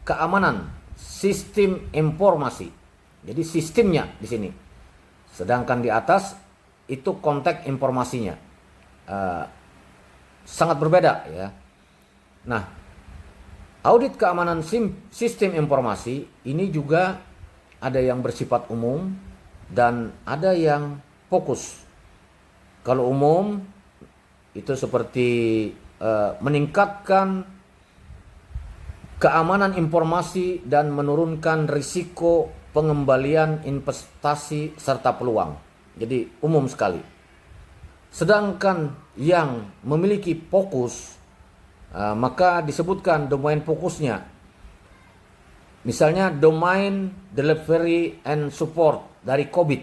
keamanan sistem informasi. Jadi sistemnya di sini. Sedangkan di atas itu konteks informasinya. Sangat berbeda ya. Nah, audit keamanan sistem informasi ini juga ada yang bersifat umum dan ada yang fokus. Kalau umum itu seperti meningkatkan keamanan informasi dan menurunkan risiko pengembalian investasi serta peluang. Jadi umum sekali. Sedangkan yang memiliki fokus maka disebutkan domain fokusnya. Misalnya domain delivery and support dari COVID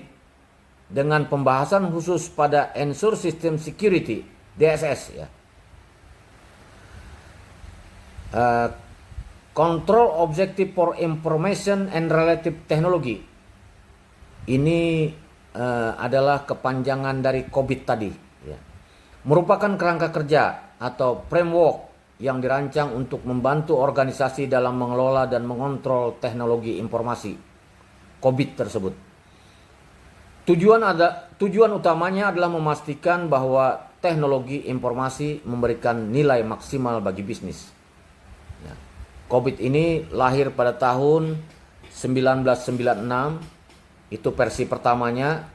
dengan pembahasan khusus pada Ensure System Security DSS ya. Control Objective for Information and Related Technology. Ini adalah kepanjangan dari COVID tadi ya. Merupakan kerangka kerja atau framework yang dirancang untuk membantu organisasi dalam mengelola dan mengontrol teknologi informasi COVID tersebut. Tujuan utamanya adalah memastikan bahwa teknologi informasi memberikan nilai maksimal bagi bisnis. Ya. COVID ini lahir pada tahun 1996, itu versi pertamanya,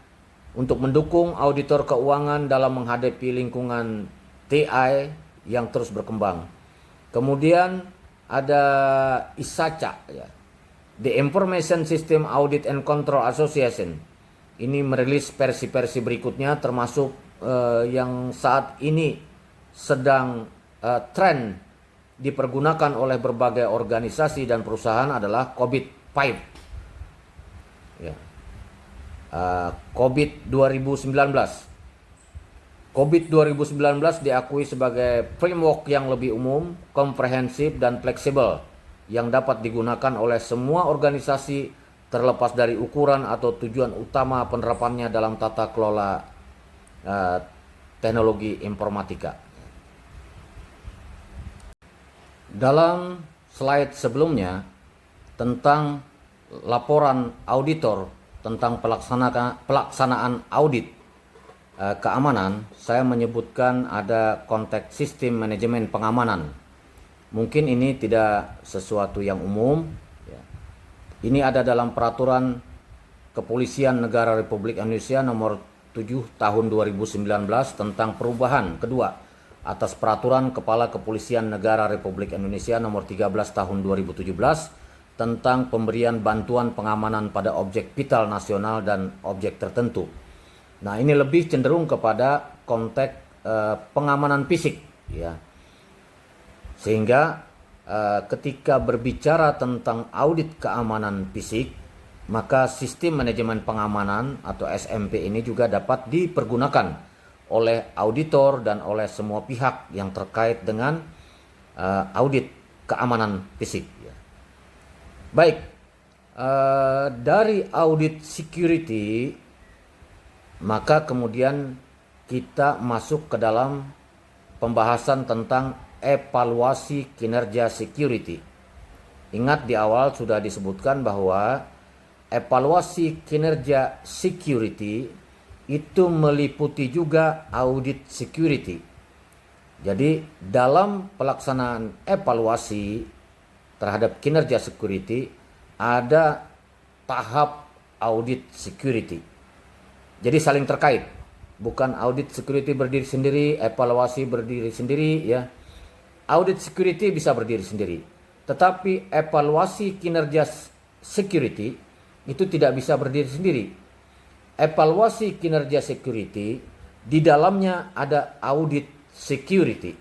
untuk mendukung auditor keuangan dalam menghadapi lingkungan TI yang terus berkembang. Kemudian ada ISACA ya, The Information System Audit and Control Association. Ini merilis versi-versi berikutnya, termasuk yang saat ini sedang tren dipergunakan oleh berbagai organisasi dan perusahaan adalah COVID-5 ya. COVID 2019. COVID 2019 diakui sebagai framework yang lebih umum, komprehensif, dan fleksibel yang dapat digunakan oleh semua organisasi terlepas dari ukuran atau tujuan utama penerapannya dalam tata kelola teknologi informatika. Dalam slide sebelumnya tentang laporan auditor tentang pelaksanaan audit keamanan, saya menyebutkan ada konteks sistem manajemen pengamanan. Mungkin ini tidak sesuatu yang umum. Ini ada dalam peraturan Kepolisian Negara Republik Indonesia nomor 7 tahun 2019 tentang perubahan kedua atas peraturan Kepala Kepolisian Negara Republik Indonesia nomor 13 tahun 2017 tentang pemberian bantuan pengamanan pada objek vital nasional dan objek tertentu. Nah, ini lebih cenderung kepada konteks pengamanan fisik ya. Sehingga ketika berbicara tentang audit keamanan fisik, maka sistem manajemen pengamanan atau SMP ini juga dapat dipergunakan oleh auditor dan oleh semua pihak yang terkait dengan audit keamanan fisik ya. Baik, dari audit security maka kemudian kita masuk ke dalam pembahasan tentang evaluasi kinerja security. Ingat di awal sudah disebutkan bahwa evaluasi kinerja security itu meliputi juga audit security. Jadi dalam pelaksanaan evaluasi terhadap kinerja security ada tahap audit security. Jadi saling terkait, bukan audit security berdiri sendiri, evaluasi berdiri sendiri ya. Audit security bisa berdiri sendiri, tetapi evaluasi kinerja security itu tidak bisa berdiri sendiri. Evaluasi kinerja security di dalamnya ada audit security.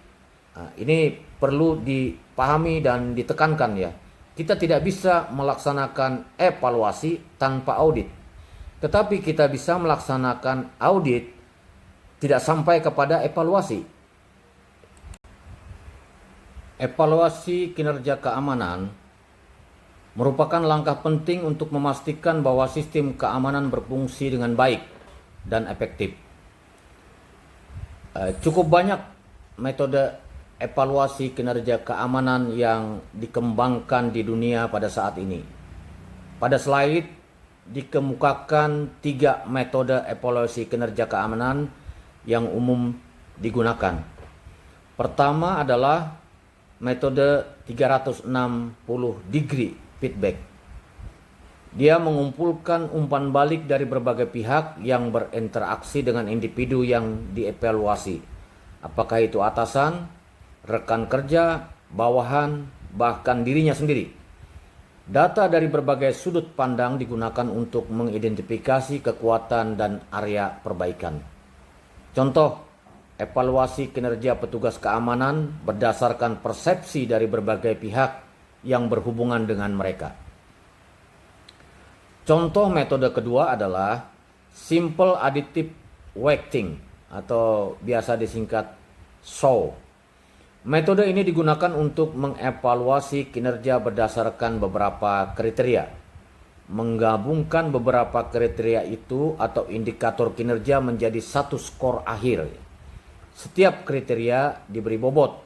Nah, ini perlu dipahami dan ditekankan ya. Kita tidak bisa melaksanakan evaluasi tanpa audit. Tetapi kita bisa melaksanakan audit tidak sampai kepada evaluasi. Evaluasi kinerja keamanan merupakan langkah penting untuk memastikan bahwa sistem keamanan berfungsi dengan baik dan efektif. Cukup banyak metode evaluasi kinerja keamanan yang dikembangkan di dunia pada saat ini. Pada slide dikemukakan 3 metode evaluasi kinerja keamanan yang umum digunakan. Pertama adalah metode 360 degree feedback. Dia mengumpulkan umpan balik dari berbagai pihak yang berinteraksi dengan individu yang dievaluasi. Apakah itu atasan, rekan kerja, bawahan, bahkan dirinya sendiri. Data dari berbagai sudut pandang digunakan untuk mengidentifikasi kekuatan dan area perbaikan. Contoh, evaluasi kinerja petugas keamanan berdasarkan persepsi dari berbagai pihak yang berhubungan dengan mereka. Contoh metode kedua adalah Simple Additive Weighting atau biasa disingkat SAW. Metode ini digunakan untuk mengevaluasi kinerja berdasarkan beberapa kriteria. Menggabungkan beberapa kriteria itu atau indikator kinerja menjadi satu skor akhir. Setiap kriteria diberi bobot,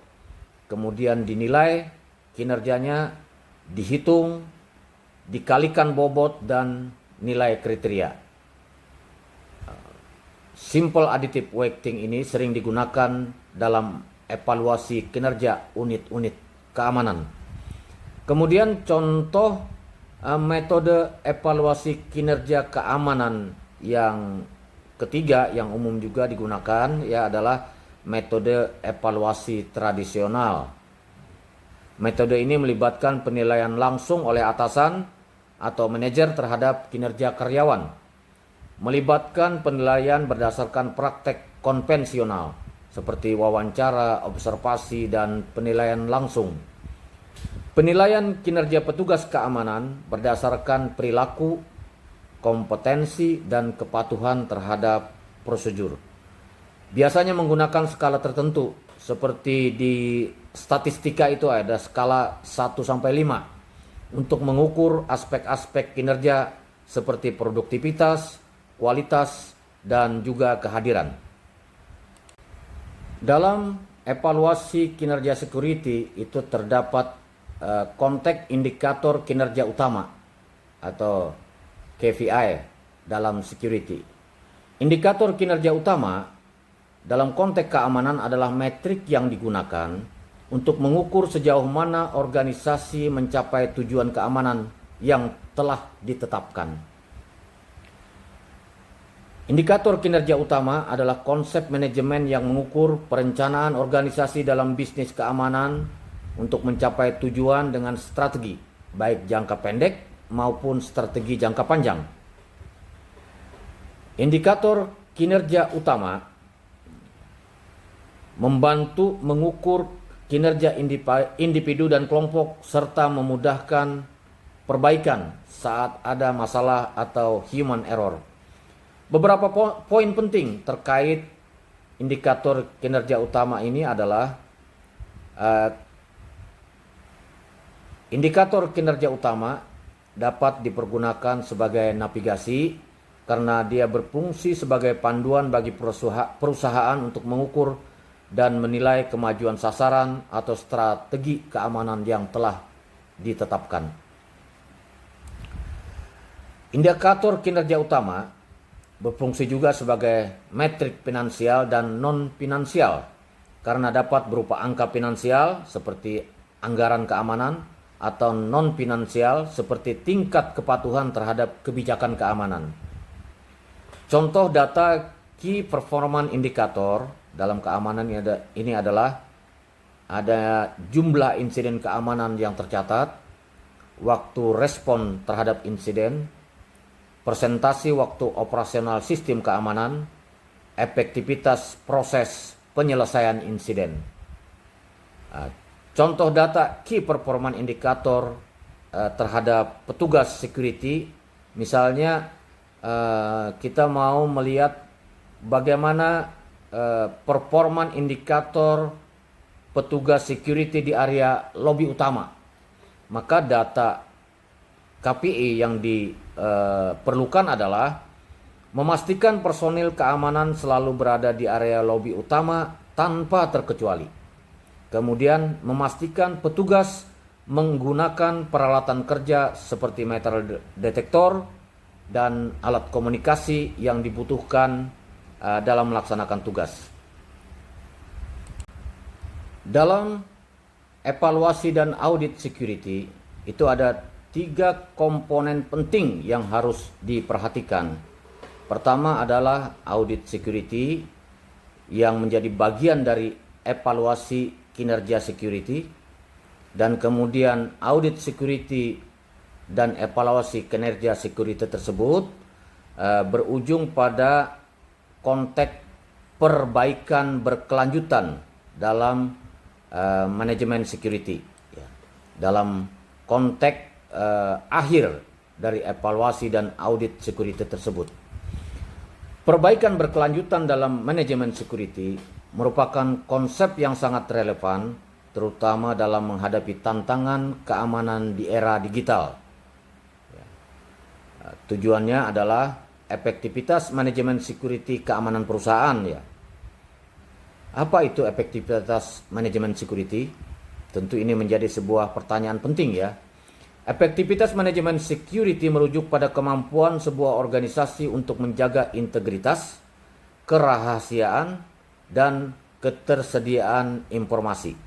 kemudian dinilai kinerjanya, dihitung, dikalikan bobot dan nilai kriteria. Simple Additive Weighting ini sering digunakan dalam evaluasi kinerja unit-unit keamanan. Kemudian contoh metode evaluasi kinerja keamanan yang ketiga yang umum juga digunakan ya adalah metode evaluasi tradisional. Metode ini melibatkan penilaian langsung oleh atasan atau manajer terhadap kinerja karyawan. Melibatkan penilaian berdasarkan praktek konvensional seperti wawancara, observasi, dan penilaian langsung. Penilaian kinerja petugas keamanan berdasarkan perilaku, kompetensi, dan kepatuhan terhadap prosedur. Biasanya menggunakan skala tertentu, seperti di statistika itu ada skala 1 sampai 5 untuk mengukur aspek-aspek kinerja seperti produktivitas, kualitas, dan juga kehadiran. Dalam evaluasi kinerja security itu terdapat konteks indikator kinerja utama atau KPI dalam security. Indikator kinerja utama dalam konteks keamanan adalah metrik yang digunakan untuk mengukur sejauh mana organisasi mencapai tujuan keamanan yang telah ditetapkan. Indikator kinerja utama adalah konsep manajemen yang mengukur perencanaan organisasi dalam bisnis keamanan untuk mencapai tujuan dengan strategi, baik jangka pendek maupun strategi jangka panjang. Indikator kinerja utama membantu mengukur kinerja individu dan kelompok serta memudahkan perbaikan saat ada masalah atau human error. Beberapa poin penting terkait indikator kinerja utama ini adalah indikator kinerja utama dapat dipergunakan sebagai navigasi karena dia berfungsi sebagai panduan bagi perusahaan untuk mengukur dan menilai kemajuan sasaran atau strategi keamanan yang telah ditetapkan. Indikator kinerja utama berfungsi juga sebagai metrik finansial dan non-finansial karena dapat berupa angka finansial seperti anggaran keamanan atau non-finansial seperti tingkat kepatuhan terhadap kebijakan keamanan. Contoh data Key Performance Indicator dalam keamanan ini adalah ada jumlah insiden keamanan yang tercatat, waktu respon terhadap insiden, presentasi waktu operasional sistem keamanan, efektivitas proses penyelesaian insiden. Contoh data key performance indicator terhadap petugas security, misalnya kita mau melihat bagaimana performance indikator petugas security di area lobi utama. Maka data KPI yang diperlukan adalah memastikan personil keamanan selalu berada di area lobi utama tanpa terkecuali. Kemudian memastikan petugas menggunakan peralatan kerja seperti metal detektor dan alat komunikasi yang dibutuhkan dalam melaksanakan tugas. Dalam evaluasi dan audit security itu ada 3 komponen penting yang harus diperhatikan. Pertama adalah audit security yang menjadi bagian dari evaluasi kinerja security, dan kemudian audit security dan evaluasi kinerja security tersebut berujung pada konteks perbaikan berkelanjutan dalam manajemen security, dalam konteks akhir dari evaluasi dan audit security tersebut. Perbaikan berkelanjutan dalam manajemen security merupakan konsep yang sangat relevan, terutama dalam menghadapi tantangan keamanan di era digital. Tujuannya adalah efektivitas manajemen security keamanan perusahaan. Apa itu efektivitas manajemen security? Tentu ini menjadi sebuah pertanyaan penting ya. Efektivitas manajemen security merujuk pada kemampuan sebuah organisasi untuk menjaga integritas, kerahasiaan, dan ketersediaan informasi.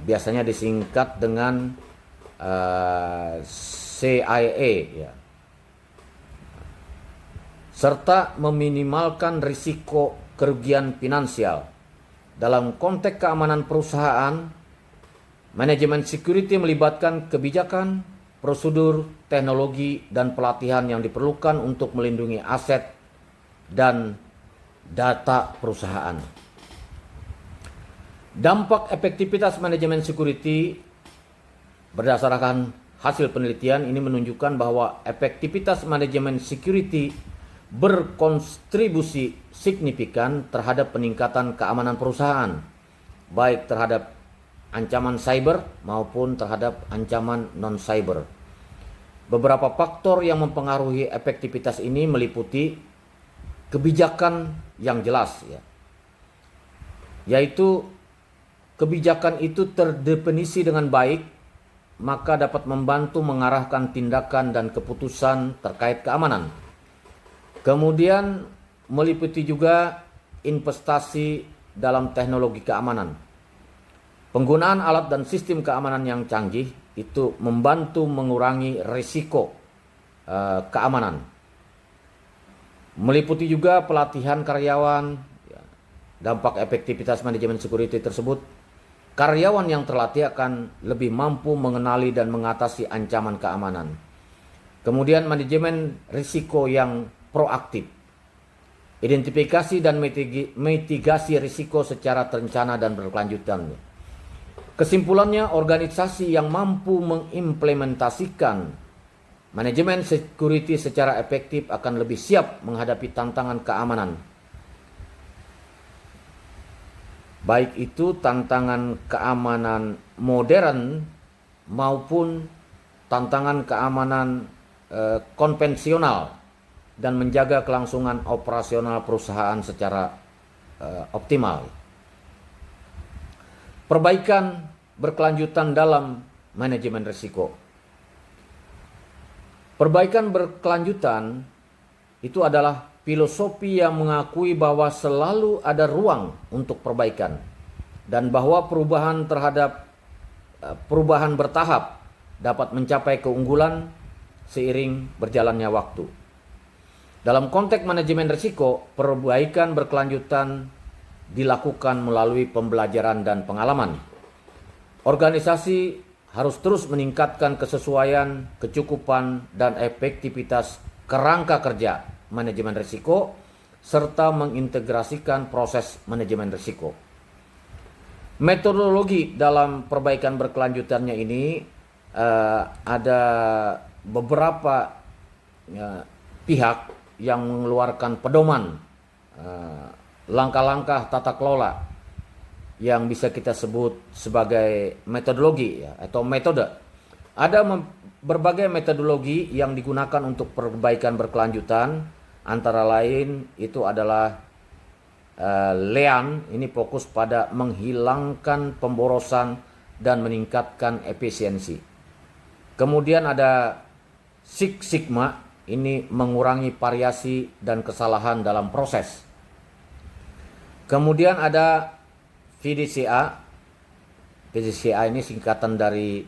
Biasanya disingkat dengan CIA ya. Serta meminimalkan risiko kerugian finansial. Dalam konteks keamanan perusahaan, manajemen security melibatkan kebijakan, prosedur, teknologi, dan pelatihan yang diperlukan untuk melindungi aset dan data perusahaan. Dampak efektivitas manajemen security berdasarkan hasil penelitian ini menunjukkan bahwa efektivitas manajemen security berkontribusi signifikan terhadap peningkatan keamanan perusahaan, baik terhadap ancaman cyber maupun terhadap ancaman non-cyber. Beberapa faktor yang mempengaruhi efektivitas ini meliputi kebijakan yang jelas, yaitu kebijakan itu terdefinisi dengan baik, maka dapat membantu mengarahkan tindakan dan keputusan terkait keamanan. Kemudian meliputi juga investasi dalam teknologi keamanan. Penggunaan alat dan sistem keamanan yang canggih itu membantu mengurangi risiko keamanan. Meliputi juga pelatihan karyawan. Dampak efektivitas manajemen security tersebut, karyawan yang terlatih akan lebih mampu mengenali dan mengatasi ancaman keamanan. Kemudian manajemen risiko yang proaktif, identifikasi dan mitigasi risiko secara terencana dan berkelanjutan. Kesimpulannya, organisasi yang mampu mengimplementasikan manajemen security secara efektif akan lebih siap menghadapi tantangan keamanan. Baik itu tantangan keamanan modern maupun tantangan keamanan konvensional, dan menjaga kelangsungan operasional perusahaan secara optimal. Perbaikan berkelanjutan dalam manajemen risiko. Perbaikan berkelanjutan itu adalah filosofi yang mengakui bahwa selalu ada ruang untuk perbaikan, dan bahwa perubahan bertahap dapat mencapai keunggulan seiring berjalannya waktu. Dalam konteks manajemen risiko, perbaikan berkelanjutan dilakukan melalui pembelajaran dan pengalaman. Organisasi harus terus meningkatkan kesesuaian, kecukupan, dan efektivitas kerangka kerja manajemen risiko, serta mengintegrasikan proses manajemen risiko. Metodologi dalam perbaikan berkelanjutannya ini ada beberapa pihak yang mengeluarkan pedoman langkah-langkah tata kelola yang bisa kita sebut sebagai metodologi atau metode. Ada berbagai metodologi yang digunakan untuk perbaikan berkelanjutan, antara lain itu adalah Lean, ini fokus pada menghilangkan pemborosan dan meningkatkan efisiensi. Kemudian ada Six Sigma, ini mengurangi variasi dan kesalahan dalam proses. Kemudian ada VDCA. VDCA ini singkatan dari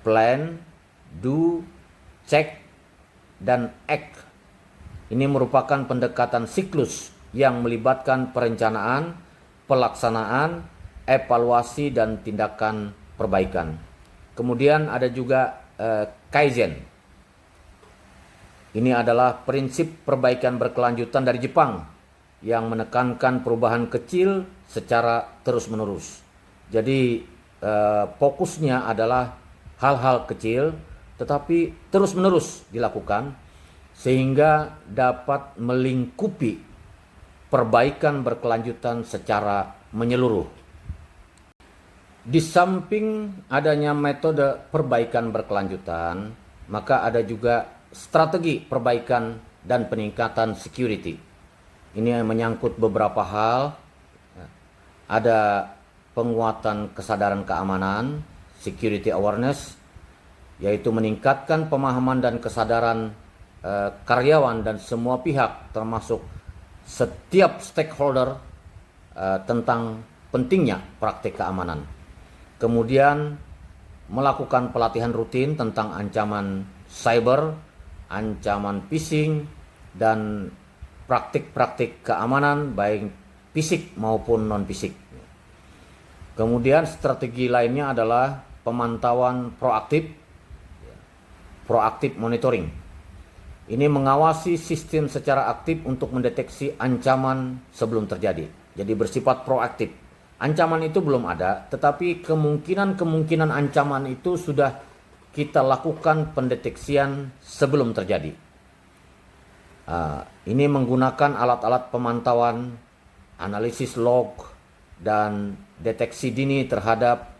Plan, Do, Check, dan Act. Ini merupakan pendekatan siklus yang melibatkan perencanaan, pelaksanaan, evaluasi, dan tindakan perbaikan. Kemudian ada juga Kaizen. Ini adalah prinsip perbaikan berkelanjutan dari Jepang yang menekankan perubahan kecil secara terus-menerus. Jadi fokusnya adalah hal-hal kecil tetapi terus-menerus dilakukan sehingga dapat melingkupi perbaikan berkelanjutan secara menyeluruh. Di samping adanya metode perbaikan berkelanjutan, maka ada juga strategi perbaikan dan peningkatan security. Ini menyangkut beberapa hal. Ada penguatan kesadaran keamanan, security awareness, yaitu meningkatkan pemahaman dan kesadaran karyawan dan semua pihak termasuk setiap stakeholder tentang pentingnya praktik keamanan. Kemudian melakukan pelatihan rutin tentang ancaman cyber, ancaman phishing, dan praktik-praktik keamanan baik fisik maupun non-fisik. Kemudian strategi lainnya adalah pemantauan proaktif monitoring. Ini mengawasi sistem secara aktif untuk mendeteksi ancaman sebelum terjadi. Jadi bersifat proaktif. Ancaman itu belum ada, tetapi kemungkinan ancaman itu sudah kita lakukan pendeteksian sebelum terjadi. Ini menggunakan alat-alat pemantauan, analisis log, dan deteksi dini terhadap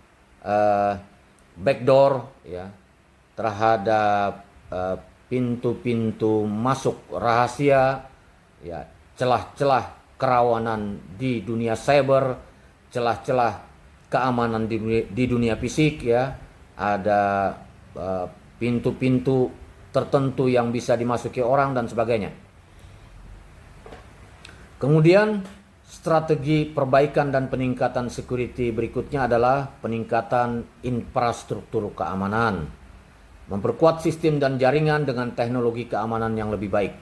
backdoor, terhadap pintu-pintu masuk rahasia, celah-celah kerawanan di dunia cyber, celah-celah keamanan di dunia fisik, ada pintu-pintu tertentu yang bisa dimasuki orang dan sebagainya. Kemudian strategi perbaikan dan peningkatan security berikutnya adalah peningkatan infrastruktur keamanan. Memperkuat sistem dan jaringan dengan teknologi keamanan yang lebih baik.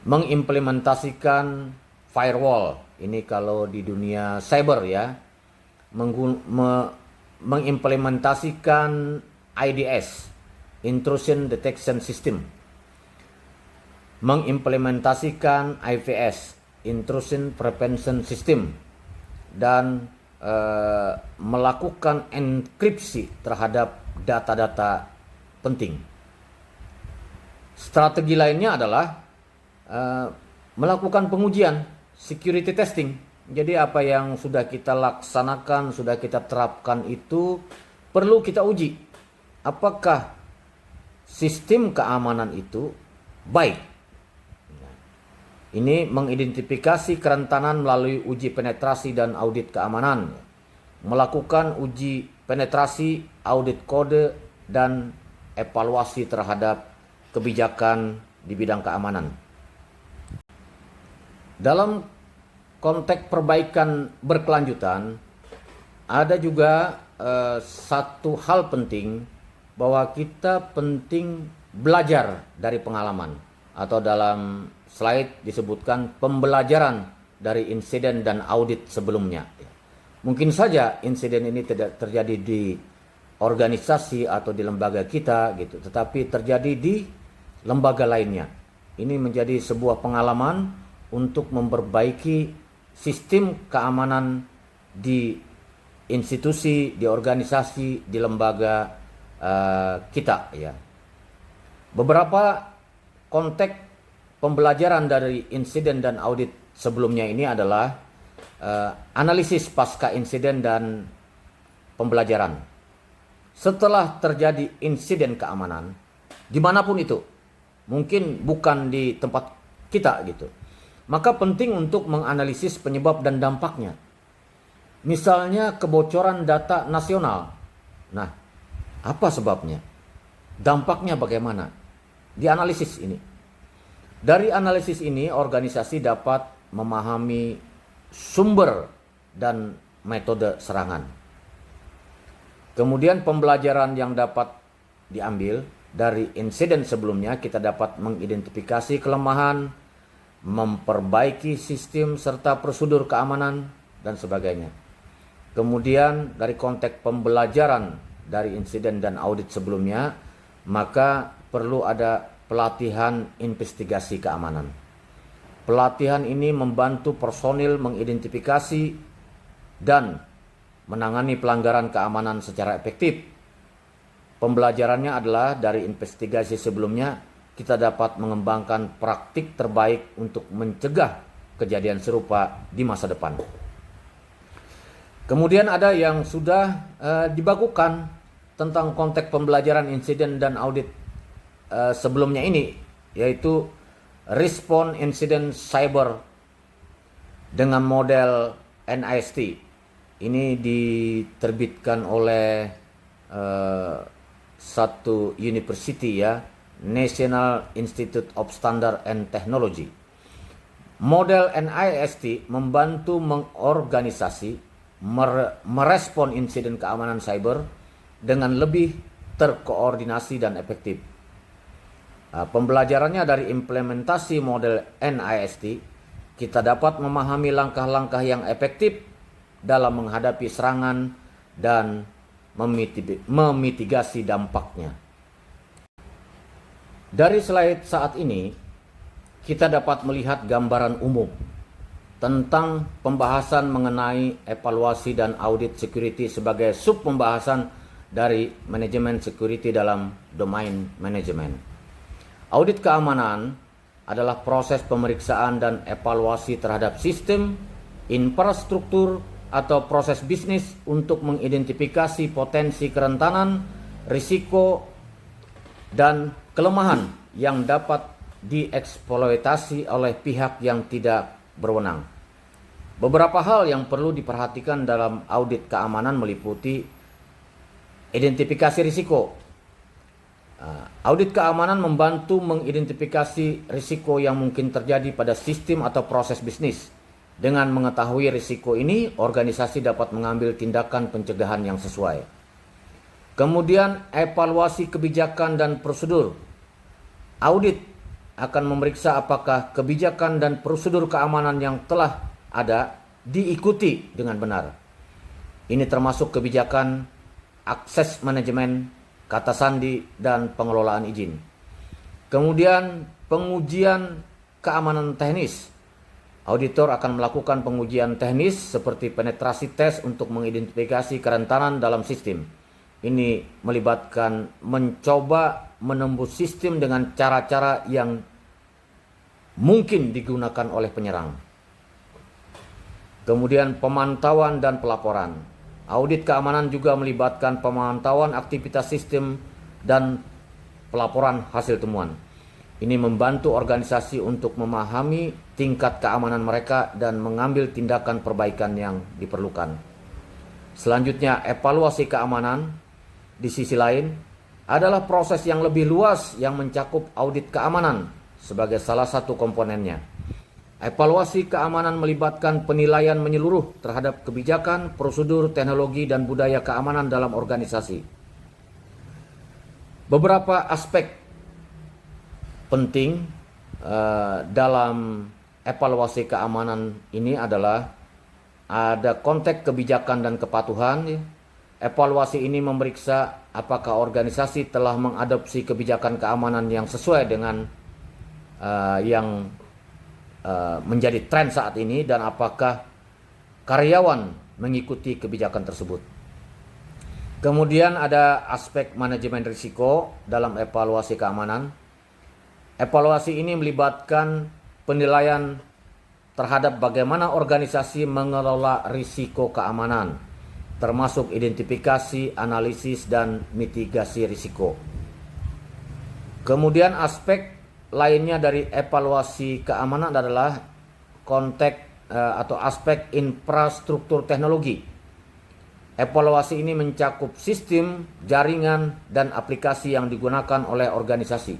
Mengimplementasikan firewall, ini kalau di dunia cyber mengimplementasikan IDS, Intrusion Detection System. Mengimplementasikan IPS, Intrusion Prevention System. Dan melakukan enkripsi terhadap data-data penting. Strategi lainnya adalah melakukan pengujian, security testing. Jadi apa yang sudah kita laksanakan, sudah kita terapkan itu perlu kita uji. Apakah sistem keamanan itu baik? Ini mengidentifikasi kerentanan melalui uji penetrasi dan audit keamanan. Melakukan uji penetrasi, audit kode, dan evaluasi terhadap kebijakan di bidang keamanan. Dalam konteks perbaikan berkelanjutan, ada juga satu hal penting bahwa kita penting belajar dari pengalaman, atau dalam slide disebutkan pembelajaran dari insiden dan audit sebelumnya. Mungkin saja insiden ini tidak terjadi di organisasi atau di lembaga kita gitu, tetapi terjadi di lembaga lainnya. Ini menjadi sebuah pengalaman untuk memperbaiki sistem keamanan di institusi, di organisasi, di lembaga kita ya. Beberapa konteks pembelajaran dari insiden dan audit sebelumnya ini adalah analisis pasca insiden dan pembelajaran. Setelah terjadi insiden keamanan, dimanapun itu, mungkin bukan di tempat kita gitu, maka penting untuk menganalisis penyebab dan dampaknya. Misalnya kebocoran data nasional. Nah, apa sebabnya? Dampaknya bagaimana? Dianalisis ini. Dari analisis ini, organisasi dapat memahami sumber dan metode serangan. Kemudian pembelajaran yang dapat diambil dari insiden sebelumnya, kita dapat mengidentifikasi kelemahan, memperbaiki sistem serta prosedur keamanan, dan sebagainya. Kemudian dari konteks pembelajaran dari insiden dan audit sebelumnya, maka perlu ada pelatihan investigasi keamanan. Pelatihan ini membantu personil mengidentifikasi dan menangani pelanggaran keamanan secara efektif. Pembelajarannya adalah dari investigasi sebelumnya, kita dapat mengembangkan praktik terbaik untuk mencegah kejadian serupa di masa depan. Kemudian ada yang sudah dibakukan tentang konteks pembelajaran insiden dan audit sebelumnya ini, yaitu Respon Incident Cyber dengan model NIST. Ini diterbitkan oleh satu university ya, National Institute of Standard and Technology. Model NIST membantu mengorganisasi merespon insiden keamanan cyber dengan lebih terkoordinasi dan efektif. Pembelajarannya dari implementasi model NIST, kita dapat memahami langkah-langkah yang efektif dalam menghadapi serangan dan memitigasi dampaknya. Dari slide saat ini, kita dapat melihat gambaran umum tentang pembahasan mengenai evaluasi dan audit security sebagai sub pembahasan dari manajemen security dalam domain manajemen. Audit keamanan adalah proses pemeriksaan dan evaluasi terhadap sistem, infrastruktur, atau proses bisnis untuk mengidentifikasi potensi kerentanan, risiko, dan kelemahan yang dapat dieksploitasi oleh pihak yang tidak berwenang. Beberapa hal yang perlu diperhatikan dalam audit keamanan meliputi identifikasi risiko. Audit keamanan membantu mengidentifikasi risiko yang mungkin terjadi pada sistem atau proses bisnis. Dengan mengetahui risiko ini, organisasi dapat mengambil tindakan pencegahan yang sesuai. Kemudian, evaluasi kebijakan dan prosedur. Audit akan memeriksa apakah kebijakan dan prosedur keamanan yang telah ada diikuti dengan benar. Ini termasuk kebijakan akses manajemen, kata sandi, dan pengelolaan izin. Kemudian pengujian keamanan teknis. Auditor akan melakukan pengujian teknis seperti penetrasi tes untuk mengidentifikasi kerentanan dalam sistem. Ini melibatkan mencoba menembus sistem dengan cara-cara yang mungkin digunakan oleh penyerang. Kemudian pemantauan dan pelaporan. Audit keamanan juga melibatkan pemantauan aktivitas sistem dan pelaporan hasil temuan. Ini membantu organisasi untuk memahami tingkat keamanan mereka dan mengambil tindakan perbaikan yang diperlukan. Selanjutnya, evaluasi keamanan di sisi lain adalah proses yang lebih luas yang mencakup audit keamanan sebagai salah satu komponennya. Evaluasi keamanan melibatkan penilaian menyeluruh terhadap kebijakan, prosedur, teknologi, dan budaya keamanan dalam organisasi. Beberapa aspek penting dalam evaluasi keamanan ini adalah ada konteks kebijakan dan kepatuhan. Ya. Evaluasi ini memeriksa apakah organisasi telah mengadopsi kebijakan keamanan yang sesuai dengan yang menjadi tren saat ini, dan apakah karyawan mengikuti kebijakan tersebut. Kemudian ada aspek manajemen risiko dalam evaluasi keamanan. Evaluasi ini melibatkan penilaian terhadap bagaimana organisasi mengelola risiko keamanan, termasuk identifikasi, analisis, dan mitigasi risiko. Kemudian aspek lainnya dari evaluasi keamanan adalah konteks atau aspek infrastruktur teknologi. Evaluasi ini mencakup sistem, jaringan, dan aplikasi yang digunakan oleh organisasi.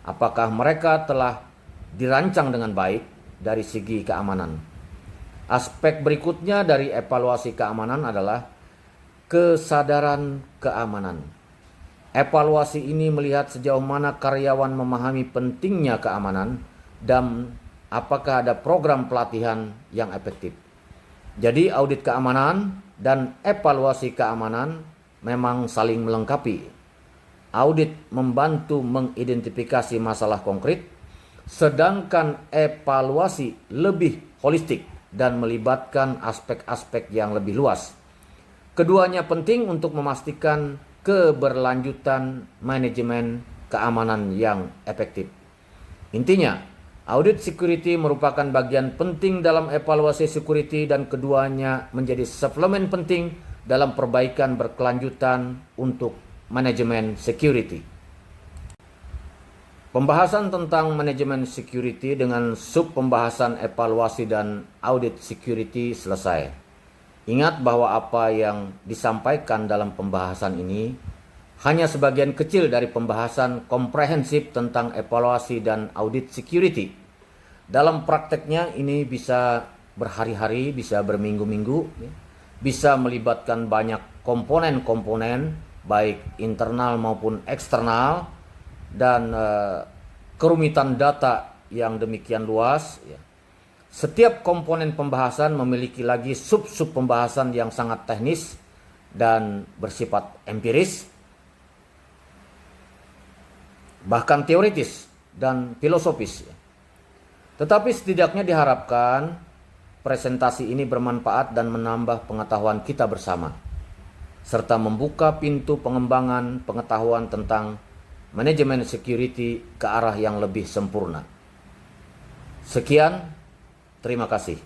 Apakah mereka telah dirancang dengan baik dari segi keamanan. Aspek berikutnya dari evaluasi keamanan adalah kesadaran keamanan. Evaluasi ini melihat sejauh mana karyawan memahami pentingnya keamanan dan apakah ada program pelatihan yang efektif. Jadi audit keamanan dan evaluasi keamanan memang saling melengkapi. Audit membantu mengidentifikasi masalah konkret, sedangkan evaluasi lebih holistik dan melibatkan aspek-aspek yang lebih luas. Keduanya penting untuk memastikan keberlanjutan manajemen keamanan yang efektif. Intinya, audit security merupakan bagian penting dalam evaluasi security dan keduanya menjadi suplemen penting dalam perbaikan berkelanjutan untuk manajemen security. Pembahasan tentang manajemen security dengan sub pembahasan evaluasi dan audit security selesai. Ingat bahwa apa yang disampaikan dalam pembahasan ini hanya sebagian kecil dari pembahasan komprehensif tentang evaluasi dan audit security. Dalam prakteknya ini bisa berhari-hari, bisa berminggu-minggu, bisa melibatkan banyak komponen-komponen, baik internal maupun eksternal, dan kerumitan data yang demikian luas. Setiap komponen pembahasan memiliki lagi sub-sub pembahasan yang sangat teknis dan bersifat empiris, bahkan teoritis dan filosofis. Tetapi setidaknya diharapkan presentasi ini bermanfaat dan menambah pengetahuan kita bersama, serta membuka pintu pengembangan pengetahuan tentang manajemen security ke arah yang lebih sempurna. Sekian, terima kasih.